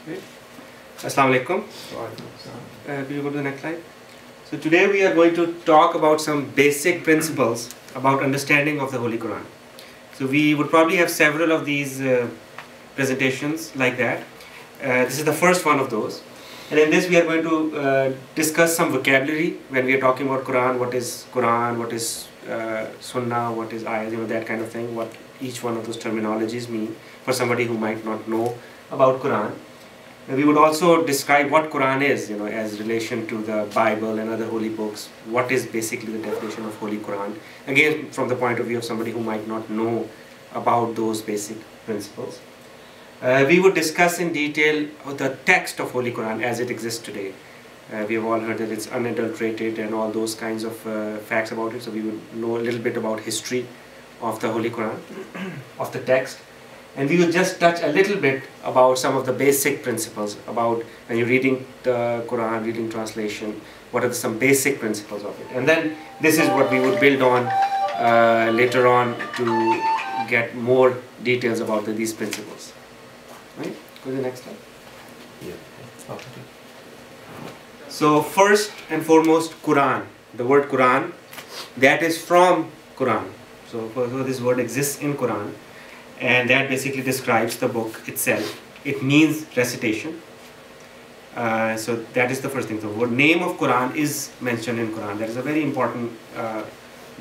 Right. Assalamu alaikum. Will you go to the next slide? So today we are going to talk about some basic principles about understanding of the Holy Quran. So we would probably have several of these presentations like that. This is the first one of those. And in this we are going to discuss some vocabulary when we are talking about Quran, what is Sunnah, what is ayat, that kind of thing, what each one of those terminologies mean for somebody who might not know about Quran. And we would also describe what Quran is, as relation to the Bible and other holy books. What is basically the definition of Holy Quran? Again, from the point of view of somebody who might not know about those basic principles. We would discuss in detail the text of Holy Quran as it exists today. We have all heard that it's unadulterated and all those kinds of facts about it. So we would know a little bit about history of the Holy Quran, of the text. And we will just touch a little bit about some of the basic principles about when you're reading the Quran, reading translation, what are some basic principles of it. And then this is what we would build on later on to get more details about these principles. Right? Go to the next slide. Yeah. Okay. So first and foremost, Quran. The word Quran, that is from Quran. So this word exists in Quran. And that basically describes the book itself. It means recitation. So that is the first thing. The word name of Quran is mentioned in Quran. That is a very important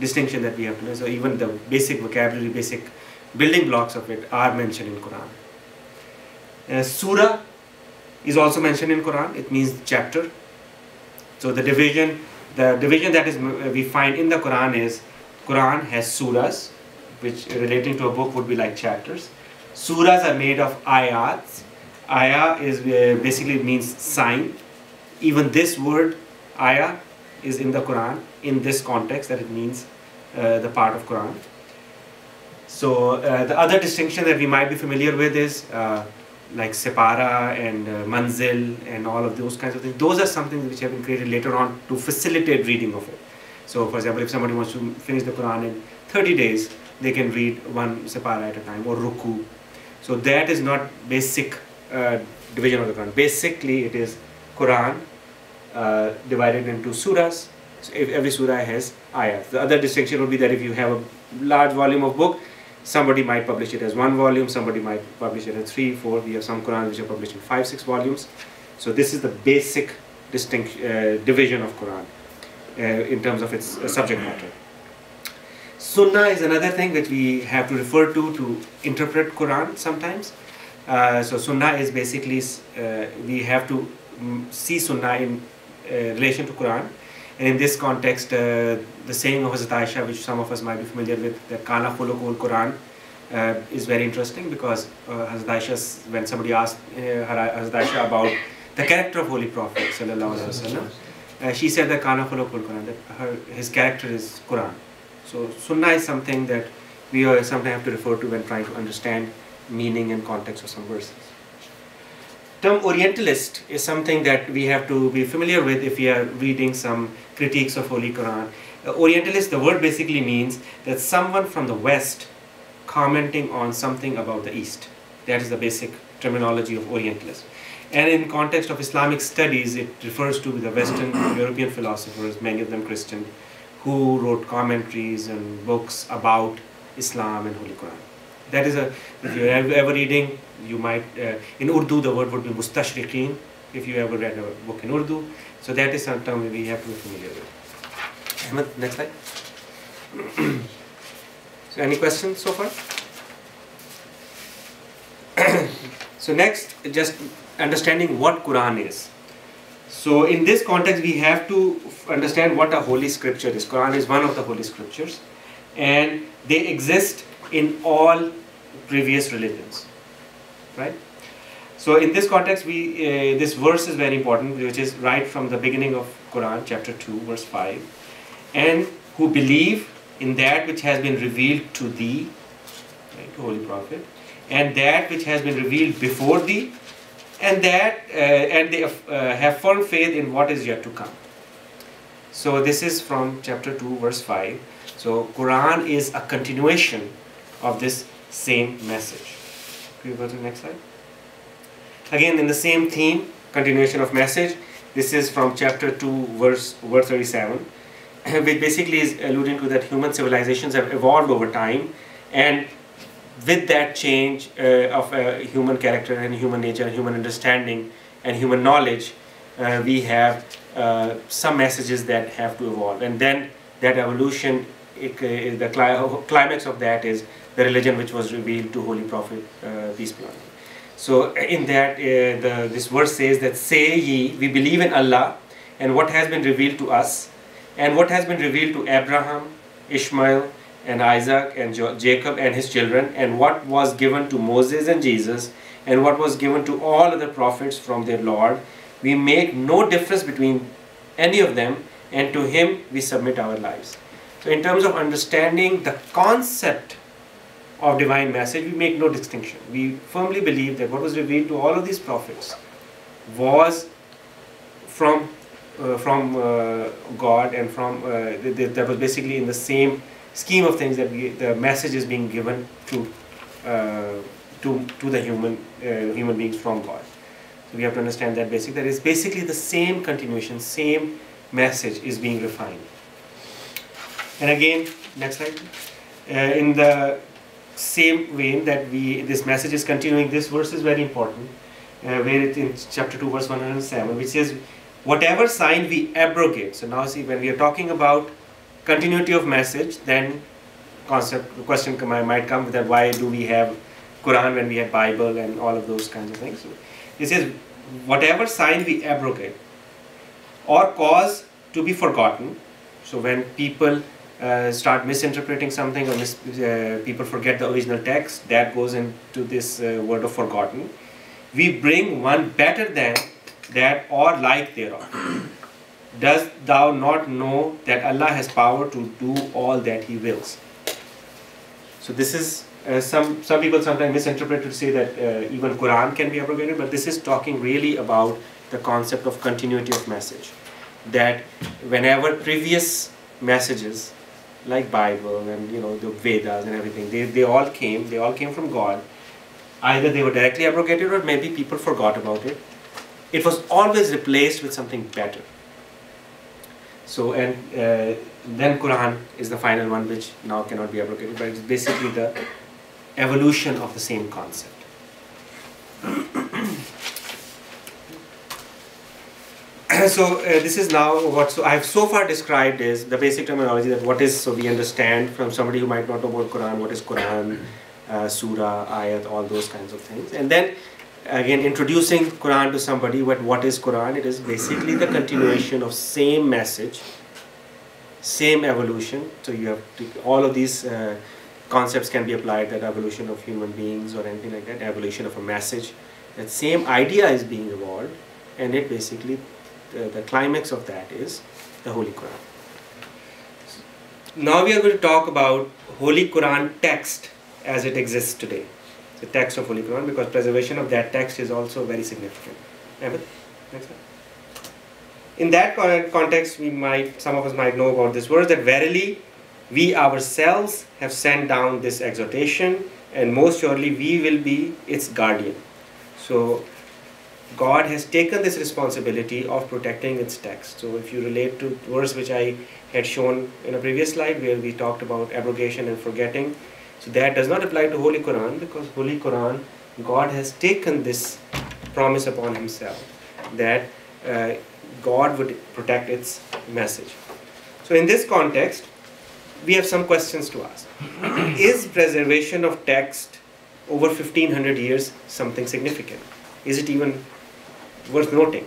distinction that we have to know. So even the basic vocabulary, basic building blocks of it are mentioned in Quran. Surah is also mentioned in Quran. It means chapter. So the division that is we find in the Quran is Quran has surahs, which relating to a book would be like chapters. Surahs are made of ayats. Ayah is basically means sign. Even this word ayah is in the Quran in this context that it means the part of Quran. So the other distinction that we might be familiar with is like separa and manzil and all of those kinds of things. Those are something which have been created later on to facilitate reading of it. So for example, if somebody wants to finish the Quran in 30 days, they can read one separa at a time, or ruku. So that is not basic division of the Quran. Basically, it is Quran divided into surahs. So if every surah has ayat. The other distinction would be that if you have a large volume of book, somebody might publish it as one volume, somebody might publish it as 3, 4. We have some Qurans which are published in 5, 6 volumes. So this is the basic division of Quran in terms of its subject matter. Sunnah is another thing which we have to refer to interpret Quran sometimes. So Sunnah is basically, we have to see Sunnah in relation to Quran. And in this context, the saying of Hazrat Aisha, which some of us might be familiar with, that Kana Khuluqul Quran, is very interesting because Hazrat Aisha, when somebody asked Hazrat Aisha about the character of Holy Prophet Sallallahu Alaihi Wasallam, she said that Kana Khuluqul Quran, that his character is Quran. So Sunnah is something that we sometimes have to refer to when trying to understand meaning and context of some verses. Term Orientalist is something that we have to be familiar with if we are reading some critiques of Holy Quran. Orientalist, the word basically means that someone from the West commenting on something about the East. That is the basic terminology of Orientalist. And in context of Islamic studies, it refers to the Western European philosophers, many of them Christian, who wrote commentaries and books about Islam and Holy Quran. That is if you're ever reading, you might, in Urdu the word would be mustashriqeen, if you ever read a book in Urdu. So that is some term we have to be familiar with. Ahmed, next slide. So any questions so far? So next, just understanding what Quran is. So in this context, we have to understand what a holy scripture is. Quran is one of the holy scriptures, and they exist in all previous religions, right? So in this context, this verse is very important, which is right from the beginning of Quran, chapter 2, verse 5. And who believe in that which has been revealed to thee, right, Holy Prophet, and that which has been revealed before thee, and they have firm faith in what is yet to come. So this is from chapter 2, verse 5. So Quran is a continuation of this same message. Can you go to the next slide? Again, in the same theme, continuation of message. This is from chapter 2, verse 37, which basically is alluding to that human civilizations have evolved over time, and with that change of human character and human nature and human understanding and human knowledge, we have some messages that have to evolve, and then that evolution, the climax of that is the religion which was revealed to Holy Prophet, peace be on him. So in that, this verse says that, "Say ye, we believe in Allah and what has been revealed to us, and what has been revealed to Abraham, Ishmael, and Isaac, and Jacob and his children, and what was given to Moses and Jesus, and what was given to all other prophets from their Lord. We make no difference between any of them, and to him we submit our lives." So in terms of understanding the concept of divine message, we make no distinction. We firmly believe that what was revealed to all of these prophets was from God, and from that was basically in the same scheme of things, that the message is being given to the human beings from God. So we have to understand that that is basically the same continuation, same message is being refined. And again, next slide. In the same vein that this message is continuing, this verse is very important, where it in chapter 2, verse 107, which says, "Whatever sign we abrogate." So now see, when we are talking about continuity of message, then question might come that why do we have Quran when we have Bible and all of those kinds of things. So it says, "Whatever sign we abrogate or cause to be forgotten." So when people start misinterpreting something, or people forget the original text, that goes into this word of forgotten. "We bring one better than that or like thereof. Dost thou not know that Allah has power to do all that He wills?" So this is, some people sometimes misinterpret to say that even Quran can be abrogated, but this is talking really about the concept of continuity of message. That whenever previous messages, like Bible and the Vedas and everything, they all came from God. Either they were directly abrogated, or maybe people forgot about it. It was always replaced with something better. So, and then Quran is the final one, which now cannot be abrogated, but it's basically the evolution of the same concept. So this is now what I have so far described is the basic terminology, that what is, so we understand from somebody who might not know about Quran, what is Quran, surah, ayat, all those kinds of things. And then again, introducing Quran to somebody, what is Quran? It is basically the continuation of same message, same evolution. So you have all of these concepts can be applied, that evolution of human beings or anything like that, evolution of a message. That same idea is being evolved, and it basically, the climax of that is the Holy Quran. Now we are going to talk about Holy Quran text as it exists today. The text of Holy Quran, because preservation of that text is also very significant. Ahmed, next slide. In that context, some of us might know about this verse, that verily we ourselves have sent down this exhortation, and most surely we will be its guardian. So God has taken this responsibility of protecting its text. So if you relate to the verse which I had shown in a previous slide, where we talked about abrogation and forgetting, so that does not apply to Holy Quran, because Holy Quran, God has taken this promise upon Himself that God would protect its message. So in this context, we have some questions to ask. Is preservation of text over 1500 years something significant? Is it even worth noting?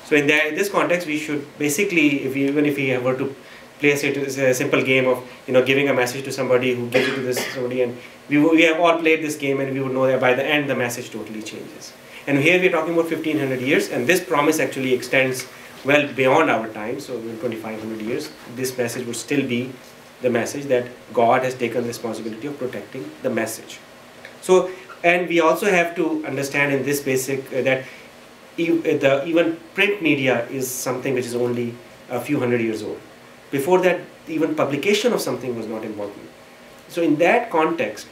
So in this context, we should basically, even if we were to play a simple game of giving a message to somebody, who gives it to somebody, and we have all played this game, and we would know that by the end the message totally changes. And here we are talking about 1500 years, and this promise actually extends well beyond our time. So in 2500 years, this message would still be the message that God has taken the responsibility of protecting the message. So, and we also have to understand in this basic that even print media is something which is only a few hundred years old. Before that, even publication of something was not important. So in that context,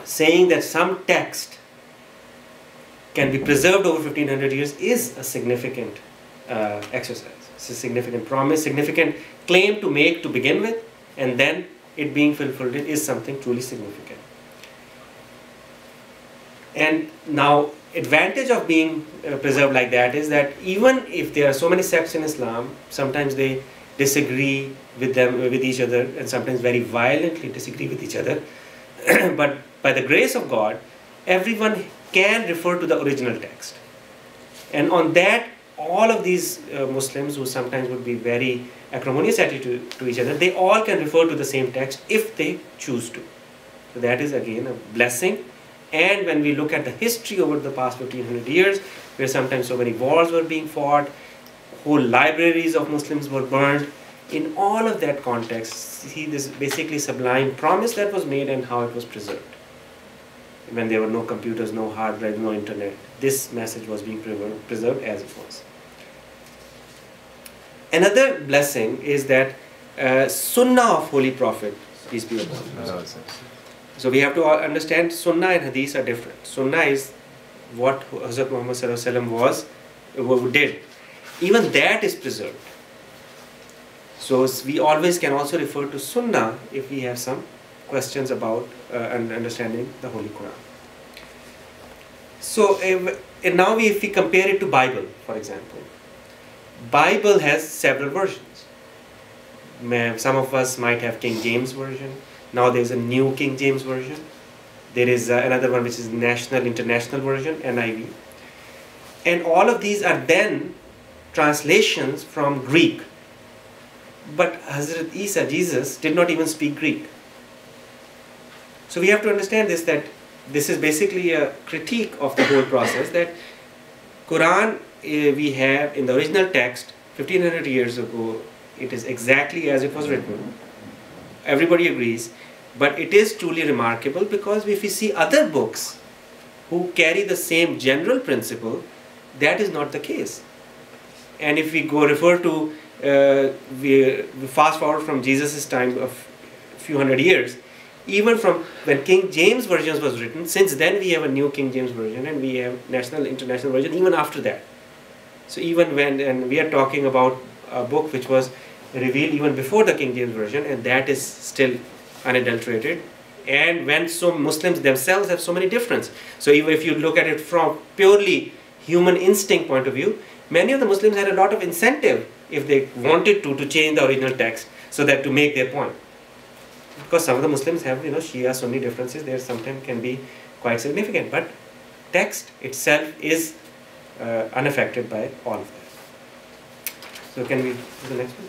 saying that some text can be preserved over 1500 years is a significant exercise. It's a significant promise, significant claim to make to begin with, and then it being fulfilled is something truly significant. And now, advantage of being preserved like that is that even if there are so many sects in Islam, sometimes they disagree with each other, and sometimes very violently disagree with each other. But by the grace of God, everyone can refer to the original text. And on that, all of these Muslims who sometimes would be very acrimonious attitude to each other, they all can refer to the same text if they choose to. So that is again a blessing. And when we look at the history over the past 1500 years, where sometimes so many wars were being fought, whole libraries of Muslims were burned, in all of that context, see this basically sublime promise that was made and how it was preserved. When there were no computers, no hard drive, no internet, this message was being preserved as it was. Another blessing is that Sunnah of Holy Prophet, peace be upon him. So we have to all understand Sunnah and Hadith are different. Sunnah is what Hazrat Muhammad Sallallahu Alaihi Wasallam did. Even that is preserved. So we always can also refer to Sunnah if we have some questions about and understanding the Holy Quran. So and now if we compare it to Bible, for example, Bible has several versions. Some of us might have King James Version. Now there is a new King James Version. There is another one which is National International Version, NIV. And all of these are then translations from Greek. But Hazrat Isa, Jesus, did not even speak Greek. So we have to understand this, that this is basically a critique of the whole process, that Quran we have in the original text 1500 years ago, it is exactly as it was written. Everybody agrees. But it is truly remarkable because if we see other books who carry the same general principle, that is not the case. And if we go refer to, we fast forward from Jesus' time of a few hundred years, even from when King James Version was written, since then we have a new King James Version and we have National International Version even after that. So even when, and we are talking about a book which was revealed even before the King James Version, and that is still unadulterated, and when some Muslims themselves have so many differences. So even if you look at it from purely human instinct point of view, many of the Muslims had a lot of incentive if they wanted to change the original text so that to make their point. Because some of the Muslims have, Shia Sunni differences, there sometimes can be quite significant, but text itself is unaffected by all of that. So can we do the next one?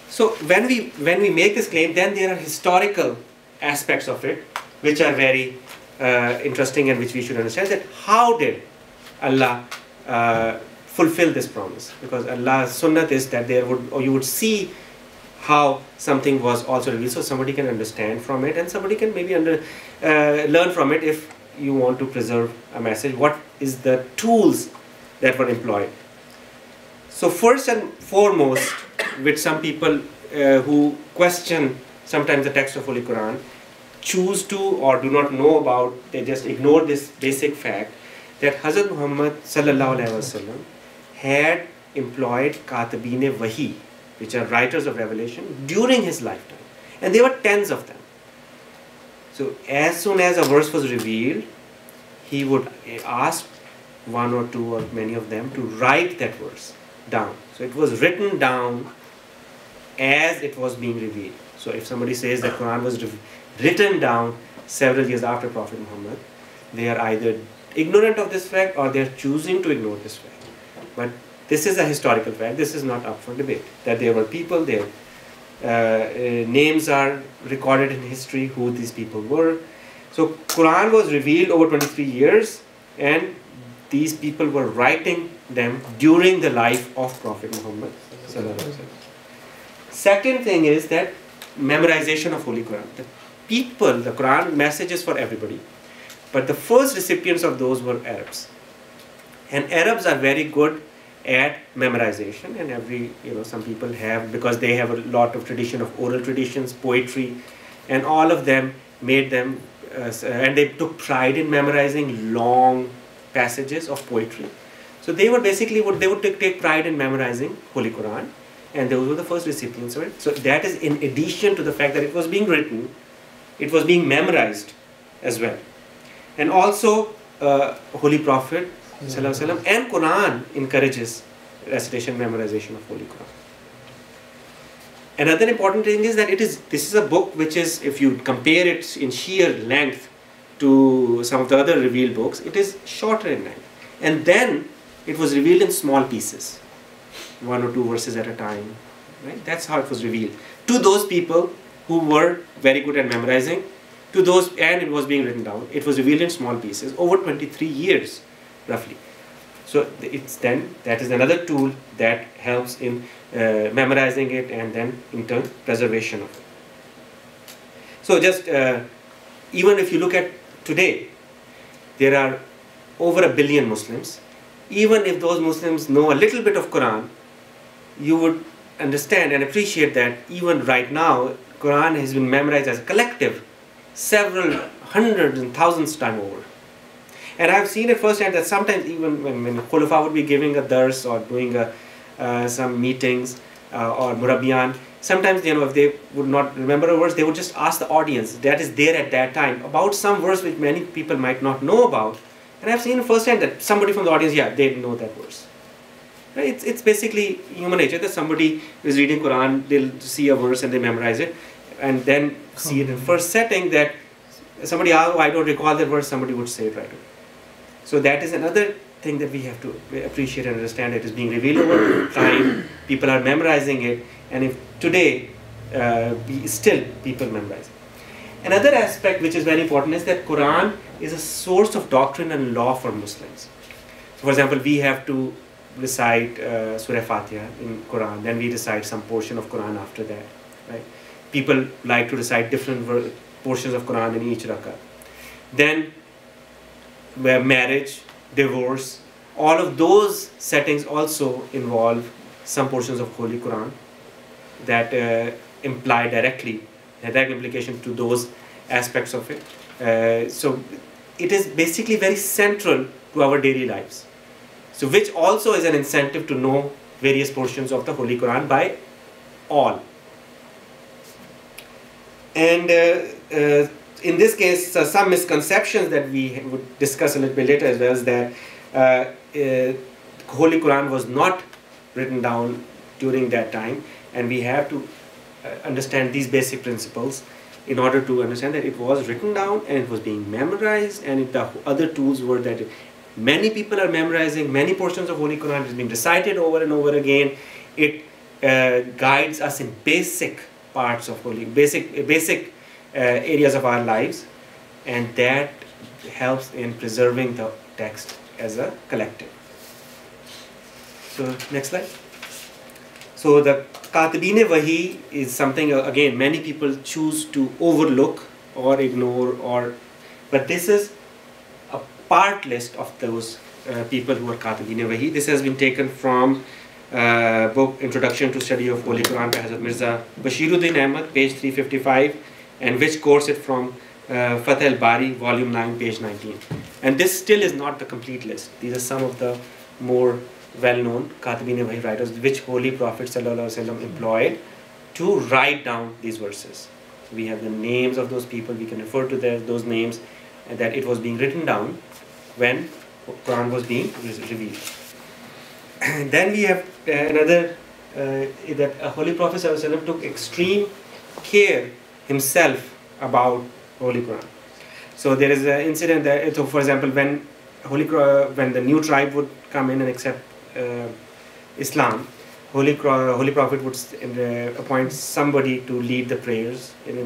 So when we make this claim, then there are historical aspects of it which are very interesting and which we should understand, that how did Allah fulfill this promise? Because Allah's sunnah is that there would, or you would see how something was also revealed, so somebody can understand from it and somebody can maybe learn from it if you want to preserve a message. What is the tools that were employed? So first and foremost, with some people who question sometimes the text of Holy Quran, choose to or do not know about, they just ignore this basic fact that Hazrat Muhammad Sallallahu Alaihi Wasallam had employed Katibine Wahi, which are writers of revelation, during his lifetime. And there were tens of them. So as soon as a verse was revealed, he would ask one or two or many of them to write that verse down. So it was written down as it was being revealed. So if somebody says that Quran was written down several years after Prophet Muhammad, they are either ignorant of this fact or they are choosing to ignore this fact. But this is a historical fact. This is not up for debate. That there were people, their names are recorded in history, who these people were. So Quran was revealed over 23 years and these people were writing them during the life of Prophet Muhammad. Second thing is that memorization of Holy Quran. The people, the Quran message is for everybody. But the first recipients of those were Arabs. And Arabs are very good at memorization, and some people have, because they have a lot of tradition of oral traditions, poetry, and all of them made them, and they took pride in memorizing long passages of poetry. So they were basically they would take pride in memorizing Holy Quran, and those were the first recipients of it. So that is in addition to the fact that it was being written, it was being memorized as well. And also Holy Prophet ﷺ and Quran encourages recitation, memorization of Holy Quran. Another important thing is that this is a book which is, if you compare it in sheer length to some of the other revealed books, it is shorter in length. And then it was revealed in small pieces, 1 or 2 verses at a time. Right? That's how it was revealed to those people who were very good at memorizing. To those, and it was being written down. It was revealed in small pieces over 23 years, roughly. So that is another tool that helps in memorizing it and then in turn preservation of it. So just even if you look at today, there are over 1 billion Muslims. Even if those Muslims know a little bit of Quran, you would understand and appreciate that even right now, Quran has been memorized as a collective several hundreds and thousands times over. And I've seen it firsthand that sometimes even when Khulafa would be giving a dars or doing some meetings or murabbiyan, sometimes if they would not remember a verse, they would just ask the audience that is there at that time about some verse which many people might not know about. And I've seen it firsthand that somebody from the audience, they know that verse. Right? It's basically human nature that somebody is reading Quran, they'll see a verse and they memorize it, and then see it in first setting that somebody, I don't recall that verse, somebody would say it right away. So that is another thing that we have to appreciate and understand. It is being revealed over time, people are memorizing it, and if today still people memorize it. Another aspect which is very important is that Quran is a source of doctrine and law for Muslims. So for example, we have to recite Surah Fatiha in Quran, then we recite some portion of Quran after that. Right? People like to recite different portions of Quran in each rakah. Then marriage, divorce, all of those settings also involve some portions of Holy Quran that imply directly, direct implication to those aspects of it. So it is basically very central to our daily lives. So which also is an incentive to know various portions of the Holy Quran by all. And in this case, some misconceptions that we would discuss a little bit later as well is that Holy Quran was not written down during that time, and we have to understand these basic principles in order to understand that it was written down and it was being memorized, and the other tools were that many people are memorizing many portions of Holy Quran. It's being recited over and over again. It guides us in basic parts of basic areas of our lives, and that helps in preserving the text as a collective. So next slide. So the Katibine Wahi is something again many people choose to overlook or ignore, but this is a part list of those people who are Katibine Wahi. This has been taken from book Introduction to Study of Holy Quran by Hazrat Mirza Bashiruddin Ahmad, page 355, and which quotes it from Fath al-Bari, volume 9, page 19. And this still is not the complete list. These are some of the more well-known Katibine Wahi writers which Holy Prophet ﷺ employed to write down these verses. We have the names of those people, we can refer to those names, and that it was being written down when Quran was being revealed. And then we have another, that Holy Prophet ﷺ took extreme care himself about Holy Quran. So there is an incident that, so for example, when the new tribe would come in and accept Islam, Holy Prophet would appoint somebody to lead the prayers, and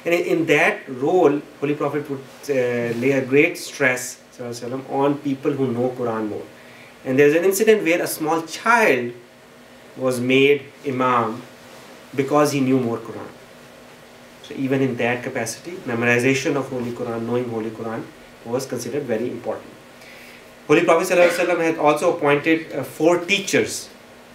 in that role, Holy Prophet would lay a great stress on people who know Quran more. And there's an incident where a small child was made Imam because he knew more Quran. So even in that capacity, memorization of Holy Quran, knowing Holy Quran was considered very important. Holy Prophet ﷺ had also appointed 4 teachers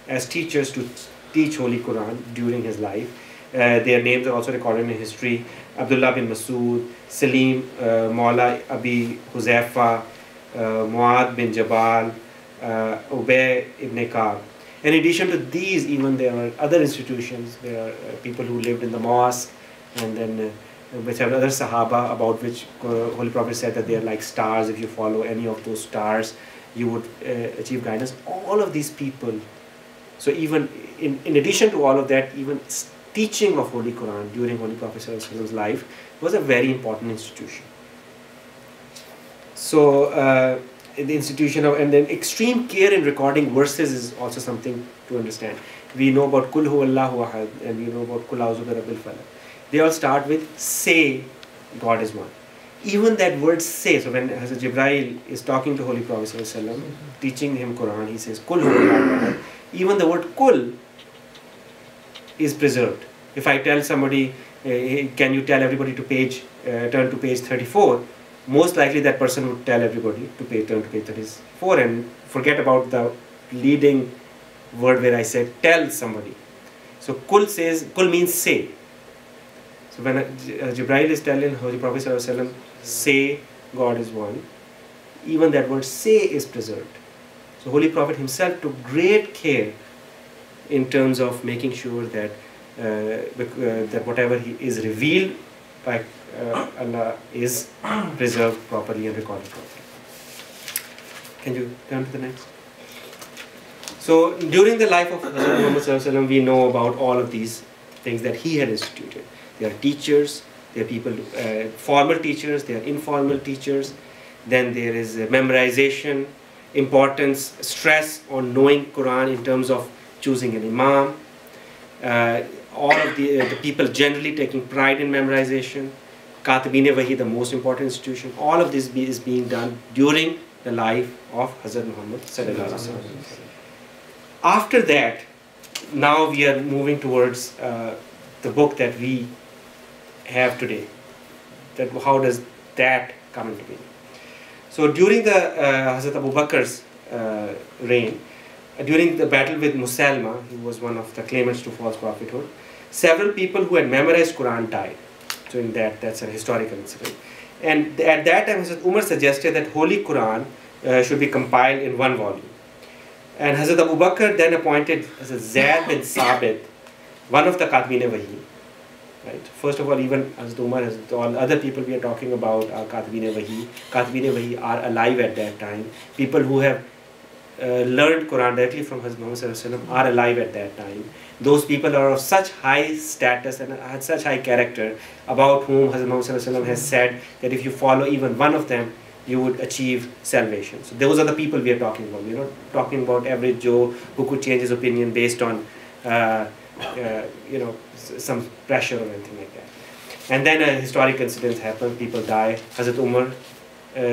as teachers to teach Holy Quran during his life. Their names are also recorded in history. Abdullah bin Masud, Salim, Maula Abi Huzaifa, Muad bin Jabal, Ubay ibn Ka'b. In addition to these, even there are other institutions. There are people who lived in the mosque, and then which have other Sahaba, about which Holy Prophet said that they are like stars. If you follow any of those stars, you would achieve guidance. All of these people. So even in addition to all of that, even teaching of Holy Quran during Holy Prophet's life was a very important institution. So the institution of, and then extreme care in recording verses is also something to understand. We know about Kul Huwallahu Ahad, and we know about Kul A'udhu bi Rabbil Falaq. They all start with say God is one. Even that word say, so when Hazrat Jibreel is talking to Holy Prophet ﷺ, teaching him Quran, he says Kul Huwallahu Ahad. Even the word Kul is preserved. If I tell somebody, can you tell everybody to turn to page 34, most likely that person would tell everybody to turn to page 34 and forget about the leading word where I said tell somebody. So Kul means say. So when Jibreel is telling Holy Prophet ﷺ, say God is one, even that word say is preserved. So Holy Prophet himself took great care in terms of making sure that that whatever he is revealed by Allah is preserved properly and recorded properly. Can you turn to the next? So during the life of Hazrat Muhammad Sallallahu Alaihi Wasallam, we know about all of these things that he had instituted. There are teachers, there are people, formal teachers, there are informal teachers. Then there is memorization, importance, stress on knowing Quran in terms of choosing an imam. All of the people generally taking pride in memorization. Katibine Wahi, the most important institution. All of this is being done during the life of Hazrat Muhammad Sallallahu Alaihi Wasallam. After that, now we are moving towards the book that we have today. That how does that come into being? So during the Hazrat Abu Bakr's reign, during the battle with Musalma, who was one of the claimants to false prophethood, several people who had memorized Quran died. So in that's an historical incident. And at that time, Hazrat Umar suggested that Holy Quran should be compiled in one volume. And Hazrat Abu Bakr then appointed Hazrat Zaid bin Sabit, one of the Katibine Wahi. Right? First of all, even Hazrat Umar, all other people we are talking about are Katibine Wahi. Katibine Wahi are alive at that time. People who have learned Quran directly from Hazrat Muhammad Sallallahu Alaihi Wasallam are alive at that time. Those people are of such high status and had such high character, about whom Hazrat Muhammad Sallallahu Alaihi Wasallam has said that if you follow even one of them, you would achieve salvation. So those are the people we are talking about. We're not talking about average Joe who could change his opinion based on some pressure or anything like that. And then a historic incident happened. People die. Hazrat Umar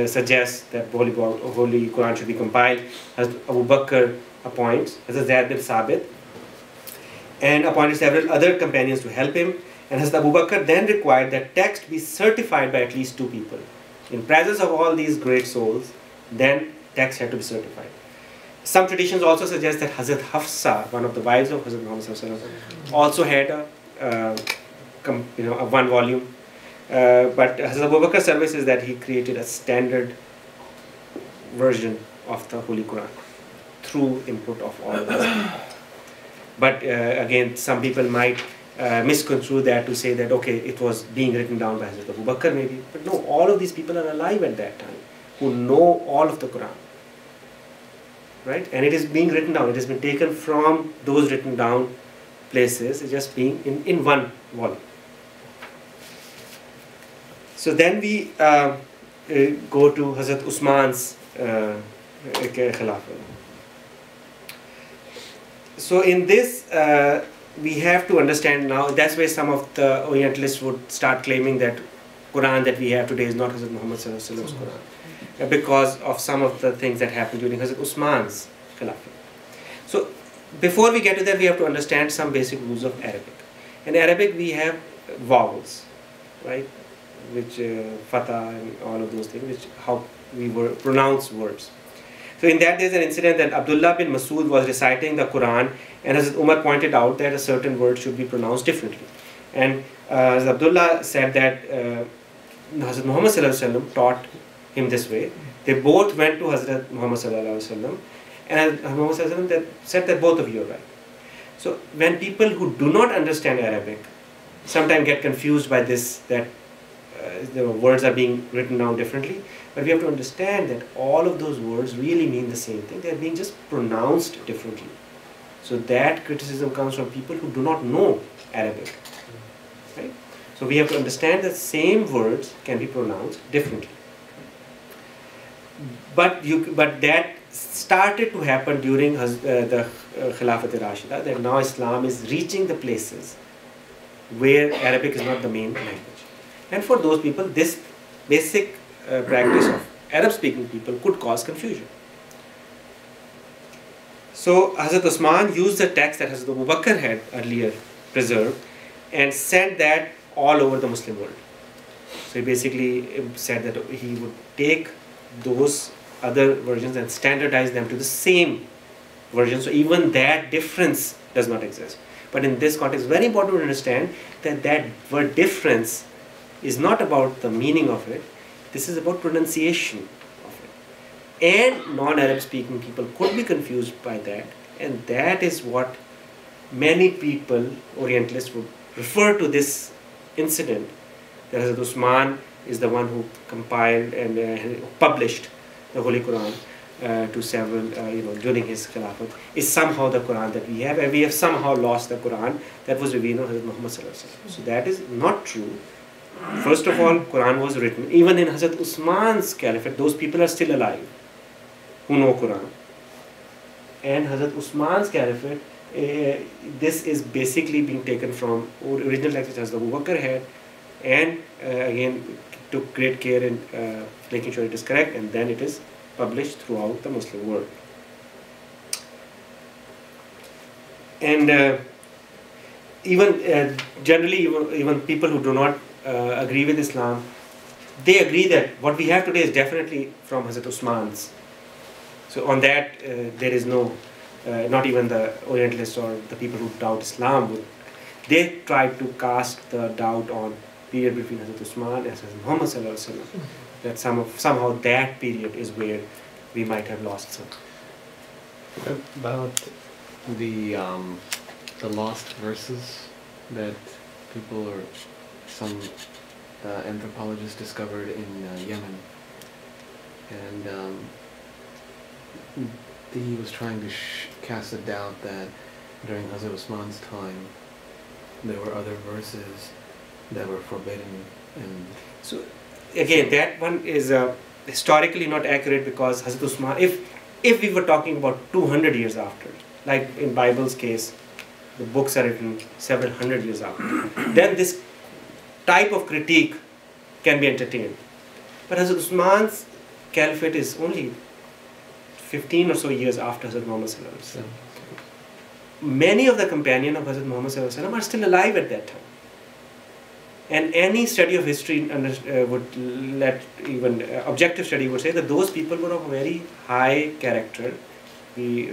suggests that Holy Quran should be compiled. Hazrat Abu Bakr appoints Hazrat Zaid bin Sabit and appointed several other companions to help him. And Hazrat Abu Bakr then required that text be certified by at least 2 people. In presence of all these great souls, then text had to be certified. Some traditions also suggest that Hazrat Hafsa, one of the wives of Hazrat Muhammad Sallallahu Alaihi Wasallam, also had a one volume. But Hazrat Abu Bakr's service is that he created a standard version of the Holy Quran through input of all of us. But again, some people might misconstrue that to say that, okay, it was being written down by Hazrat Abu Bakr maybe. But no, all of these people are alive at that time who know all of the Quran. Right? And it is being written down. It has been taken from those written down places. It's just being in one volume. So then we go to Hazrat Usman's Khilafah. So in this, we have to understand now, that's where some of the Orientalists would start claiming that Quran that we have today is not Hazrat Muhammad Sallallahu Alaihi Wasallam's Quran, because of some of the things that happened during Hazrat Usman's Khilafah. So before we get to that, we have to understand some basic rules of Arabic. In Arabic, we have vowels, right? Which fatah and all of those things, which how we pronounce words. So in that, there's an incident that Abdullah bin Masud was reciting the Quran, and Hazrat Umar pointed out that a certain word should be pronounced differently. And Hazrat Abdullah said that Hazrat Muhammad Sallallahu Alaihi Wasallam taught him this way, They both went to Hazrat Muhammad sallallahu alaihi wasallam, and Muhammad sallallahu alaihi wasallam said that both of you are right. So when people who do not understand Arabic sometimes get confused by this, that the words are being written down differently, but we have to understand that all of those words really mean the same thing. They are being just pronounced differently. So that criticism comes from people who do not know Arabic, right? So we have to understand that same words can be pronounced differently. But that started to happen during the Khilafat-e-Rashida, that now Islam is reaching the places where Arabic is not the main language. And for those people, this basic practice of Arab-speaking people could cause confusion. So Hazrat Usman used the text that Hazrat Abu Bakr had earlier preserved and sent that all over the Muslim world. So he basically said that he would take those other versions and standardize them to the same version, so even that difference does not exist. But in this context, it's very important to understand that that word difference is not about the meaning of it, this is about pronunciation of it. And non-Arab speaking people could be confused by that, and that is what many people, Orientalists, would refer to this incident, that Hazrat Usman is the one who compiled and published the Holy Quran to several, during his Khilafat, is somehow the Quran that we have, and we have somehow lost the Quran that was revealed on Hazrat Muhammad sallallahu alaihi wasallam. So that is not true. First of all, Quran was written even in Hazrat Usman's Caliphate. Those people are still alive who know Quran. And Hazrat Usman's Caliphate, this is basically being taken from original text which Hazrat Abu Bakr had, and again took great care in making sure it is correct, and then it is published throughout the Muslim world. And generally even people who do not agree with Islam, they agree that what we have today is definitely from Hazrat Usman's. So on that there is no, not even the Orientalists or the people who doubt Islam they try to cast the doubt on period between Hazrat Usman and Hazrat Muhammad sallallahu alaihi wasallam, that somehow that period is where we might have lost some. About the lost verses that people or some anthropologists discovered in Yemen, and he was trying to cast a doubt that during Hazrat Usman's time there were other verses that were forbidden. And so again, that one is historically not accurate, because Hazrat Usman, if we were talking about 200 years after, like in Bible's case, the books are written several hundred years after, then this type of critique can be entertained. But Hazrat Usman's Caliphate is only 15 or so years after Hazrat Muhammad sallallahu alaihi wasallam. Many of the companions of Hazrat Muhammad sallallahu alaihi wasallam are still alive at that time. And any study of history would let, even objective study would say that those people were of very high character. We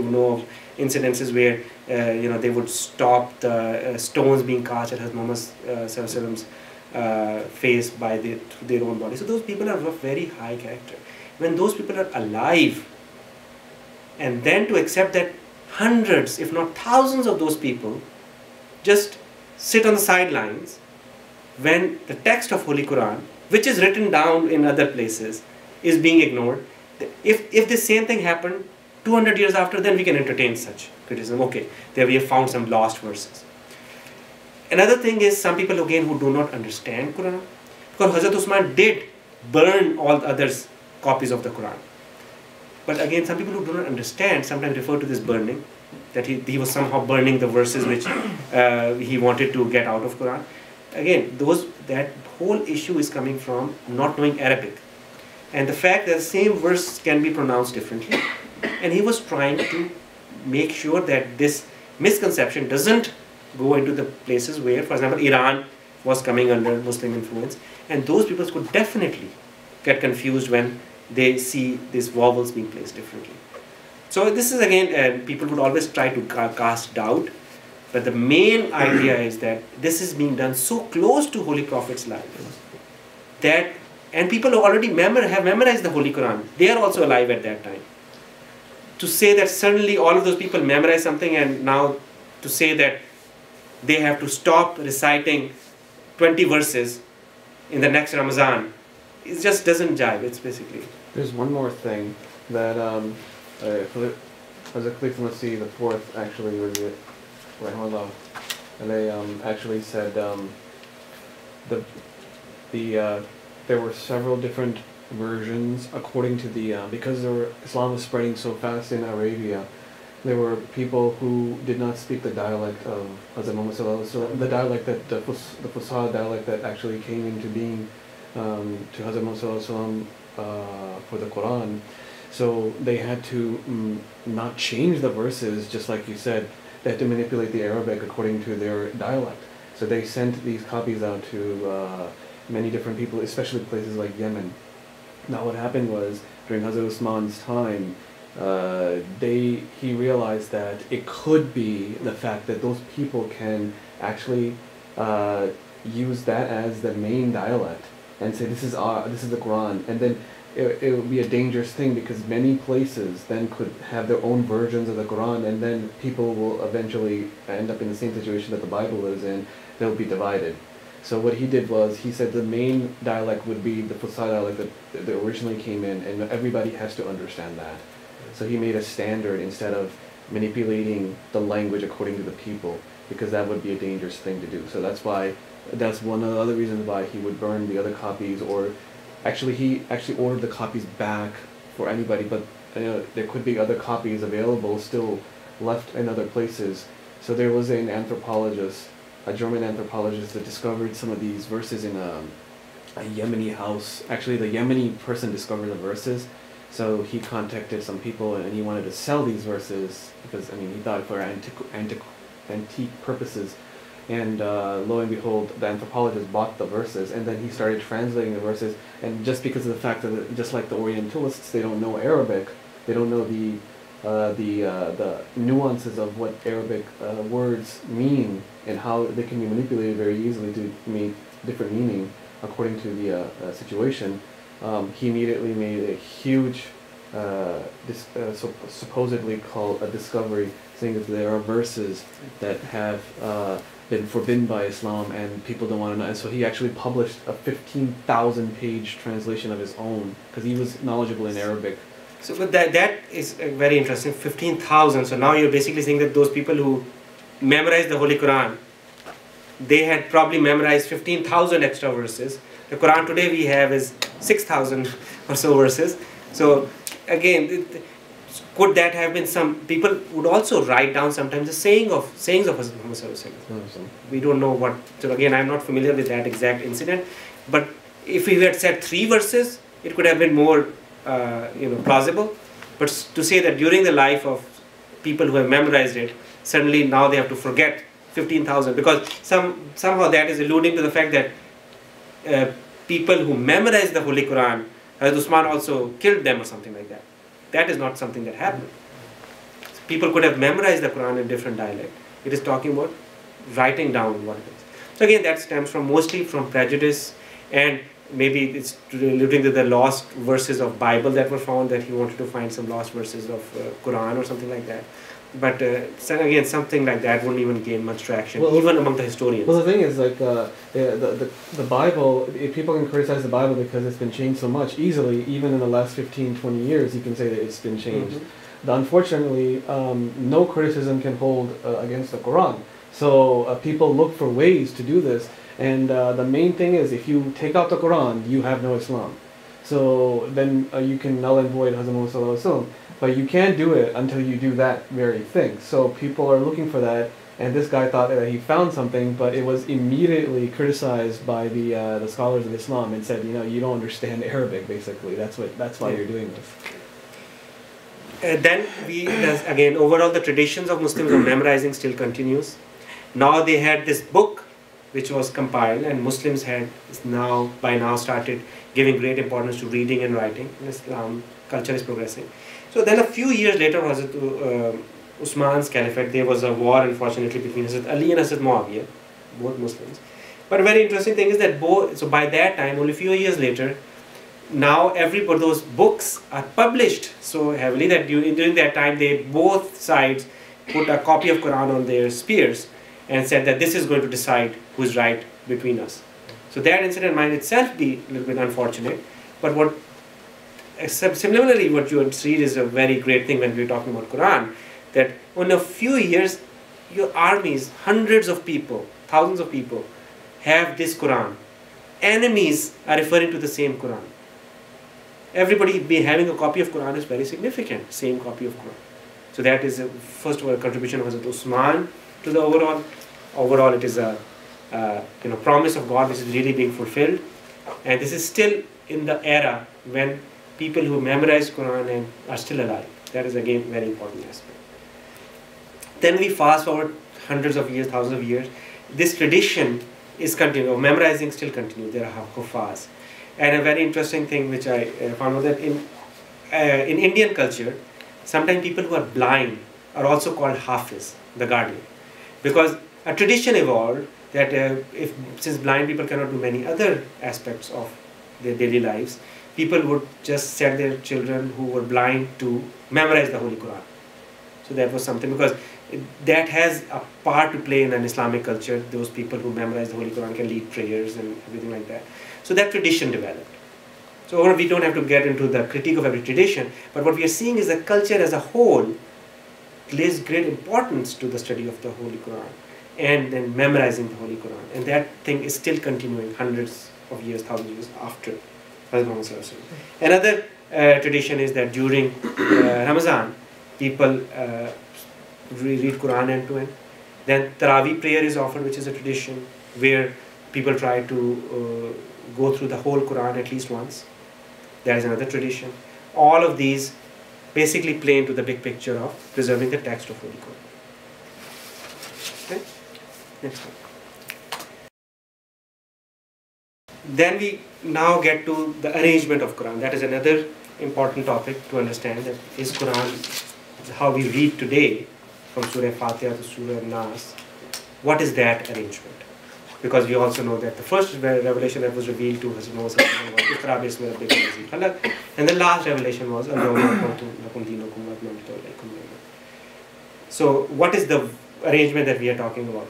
know of incidences where they would stop the stones being cast at Hazrat Muhammad sallallahu alaihi wasallam's face by their own body. So those people are of very high character. When those people are alive, and then to accept that hundreds, if not thousands of those people just sit on the sidelines when the text of Holy Quran, which is written down in other places, is being ignored. If the same thing happened 200 years after, then we can entertain such criticism. Okay, there we have found some lost verses. Another thing is some people again who do not understand Quran, because Hazrat Usman did burn all the others copies of the Quran. But again, some people who do not understand sometimes refer to this burning, that he was somehow burning the verses which he wanted to get out of Quran. Again, that whole issue is coming from not knowing Arabic, and the fact that the same verse can be pronounced differently, and he was trying to make sure that this misconception doesn't go into the places where, for example, Iran was coming under Muslim influence, and those people could definitely get confused when they see these vowels being placed differently. So this is again, people would always try to cast doubt. But the main idea is that this is being done so close to Holy Prophet's life that and people who already have memorized the Holy Quran, they are also alive at that time. To say that suddenly all of those people memorize something, and now to say that they have to stop reciting 20 verses in the next Ramadan, it just doesn't jive. It's basically. There's one more thing that Hazrat Khalifah Masih the fourth actually was it, rahimahullah, and they actually said there were several different versions according to the because Islam was spreading so fast in Arabia. There were people who did not speak the dialect of Hazrat Muhammad Sallallahu Alaihi Wasallam, the dialect that the Fusha dialect that actually came into being to Hazrat Muhammad Sallallahu Alaihi Wasallam for the Quran. So they had to not change the verses, just like you said. They had to manipulate the Arabic according to their dialect. So they sent these copies out to many different people, especially places like Yemen. Now what happened was, during Hazrat Usman's time, he realized that it could be the fact that those people can actually use that as the main dialect and say this is the Quran, and then it would be a dangerous thing, because many places then could have their own versions of the Quran, and then people will eventually end up in the same situation that the Bible is in. They'll be divided. So what he did was, he said the main dialect would be the Fusha dialect that originally came in, and everybody has to understand that. So he made a standard instead of manipulating the language according to the people, because that would be a dangerous thing to do. So that's one of the other reasons why he would burn the other copies, or he ordered the copies back for anybody, but there could be other copies available still left in other places. So there was an anthropologist, a German anthropologist, that discovered some of these verses in a Yemeni house. Actually, the Yemeni person discovered the verses, so he contacted some people and he wanted to sell these verses, because he thought for antique purposes. And lo and behold, the anthropologist bought the verses, and then he started translating the verses. And just because of the fact that, just like the Orientalists, they don't know Arabic, they don't know the nuances of what Arabic words mean, and how they can be manipulated very easily to mean different meaning according to the situation. He immediately made a huge, supposedly called a discovery, saying that there are verses that have been forbidden by Islam, and people don't want to know. And so he actually published a 15,000-page translation of his own, because he was knowledgeable in Arabic. So, but that is very interesting. 15,000. So now you're basically saying that those people who memorized the Holy Quran, they had probably memorized 15,000 extra verses. The Quran today we have is 6,000 or so verses. So again, could that have been some people would also write down sometimes the sayings of Hazrat Muhammad Sallallahu Alaihi Wasallam. We don't know what. So again, I'm not familiar with that exact incident. But if we had said 3 verses, it could have been more plausible. But to say that during the life of people who have memorized it, suddenly now they have to forget 15,000, because somehow that is alluding to the fact that people who memorize the Holy Quran, Hazrat Usman also killed them or something like that. That is not something that happened. People could have memorized the Quran in different dialect. It is talking about writing down what it is. So again, that stems mostly from prejudice, and maybe it's alluding to the lost verses of Bible that were found, that he wanted to find some lost verses of Quran or something like that. But again, something like that wouldn't even gain much traction, even among the historians. Well, the thing is, like, the Bible, people can criticize the Bible because it's been changed so much easily. Even in the last 15, 20 years, you can say that it's been changed. Unfortunately, no criticism can hold against the Quran. So people look for ways to do this. And the main thing is, if you take out the Quran, you have no Islam. So then you can null and void Hazrat Muhammad Sallallahu Alaihi Wasallam. But you can't do it until you do that very thing. So people are looking for that, and this guy thought that he found something, but it was immediately criticized by the scholars of Islam, and said, you don't understand Arabic, basically. That's why you're doing this. Then again, overall the traditions of Muslims of memorizing still continues. Now they had this book which was compiled, and Muslims had by now started giving great importance to reading and writing. Islam culture is progressing. So then a few years later, Hazrat Usman's caliphate, there was a war, unfortunately, between Hazrat Ali and Hazrat Muawiyah, both Muslims. But a very interesting thing is that by that time, only a few years later, now everybody, those books are published so heavily that during that time both sides put a copy of Quran on their spears and said that this is going to decide who's right between us. So that incident might itself be a little bit unfortunate, but similarly what you read is a very great thing when we're talking about Quran, that in a few years your armies, hundreds of people, thousands of people have this Quran. Enemies are referring to the same Quran. Everybody having a copy of Quran is very significant, same copy of Quran. So that is first of all a contribution of Hazrat Usman to the overall. Overall it is a promise of God which is really being fulfilled, and this is still in the era when people who memorize Quran and are still alive. That is again very important aspect. Then we fast forward hundreds of years, thousands of years. This tradition is continuing, memorizing still continues. There are Hufaz. And a very interesting thing which I found out that in Indian culture, sometimes people who are blind are also called Hafiz, the guardian. Because a tradition evolved that since blind people cannot do many other aspects of their daily lives, people would just send their children who were blind to memorize the Holy Quran. So that was something, because that has a part to play in an Islamic culture. Those people who memorize the Holy Quran can lead prayers and everything like that. So that tradition developed. So we don't have to get into the critique of every tradition, but what we are seeing is the culture as a whole places great importance to the study of the Holy Quran and then memorizing the Holy Quran. And that thing is still continuing hundreds of years, thousands of years after Hazrat Muhammad Sallallahu Alaihi Wasallam. Another tradition is that during Ramadan, people read Quran end to end. Then Taraweeh prayer is offered, which is a tradition where people try to go through the whole Quran at least once. That is another tradition. All of these basically play into the big picture of preserving the text of Holy Quran. Okay? Next one. Then we now get to the arrangement of Quran. That is another important topic to understand, that is Quran, how we read today from Surah Fatiha to Surah Nas, what is that arrangement? Because we also know that the first revelation that was revealed to Hazrat Muhammad was Iqra bismi rabbika allazi khalaq, and the last revelation was Al-yawma akmaltu lakum dinakum wa atmamtu alaykum ni'mati. So what is the arrangement that we are talking about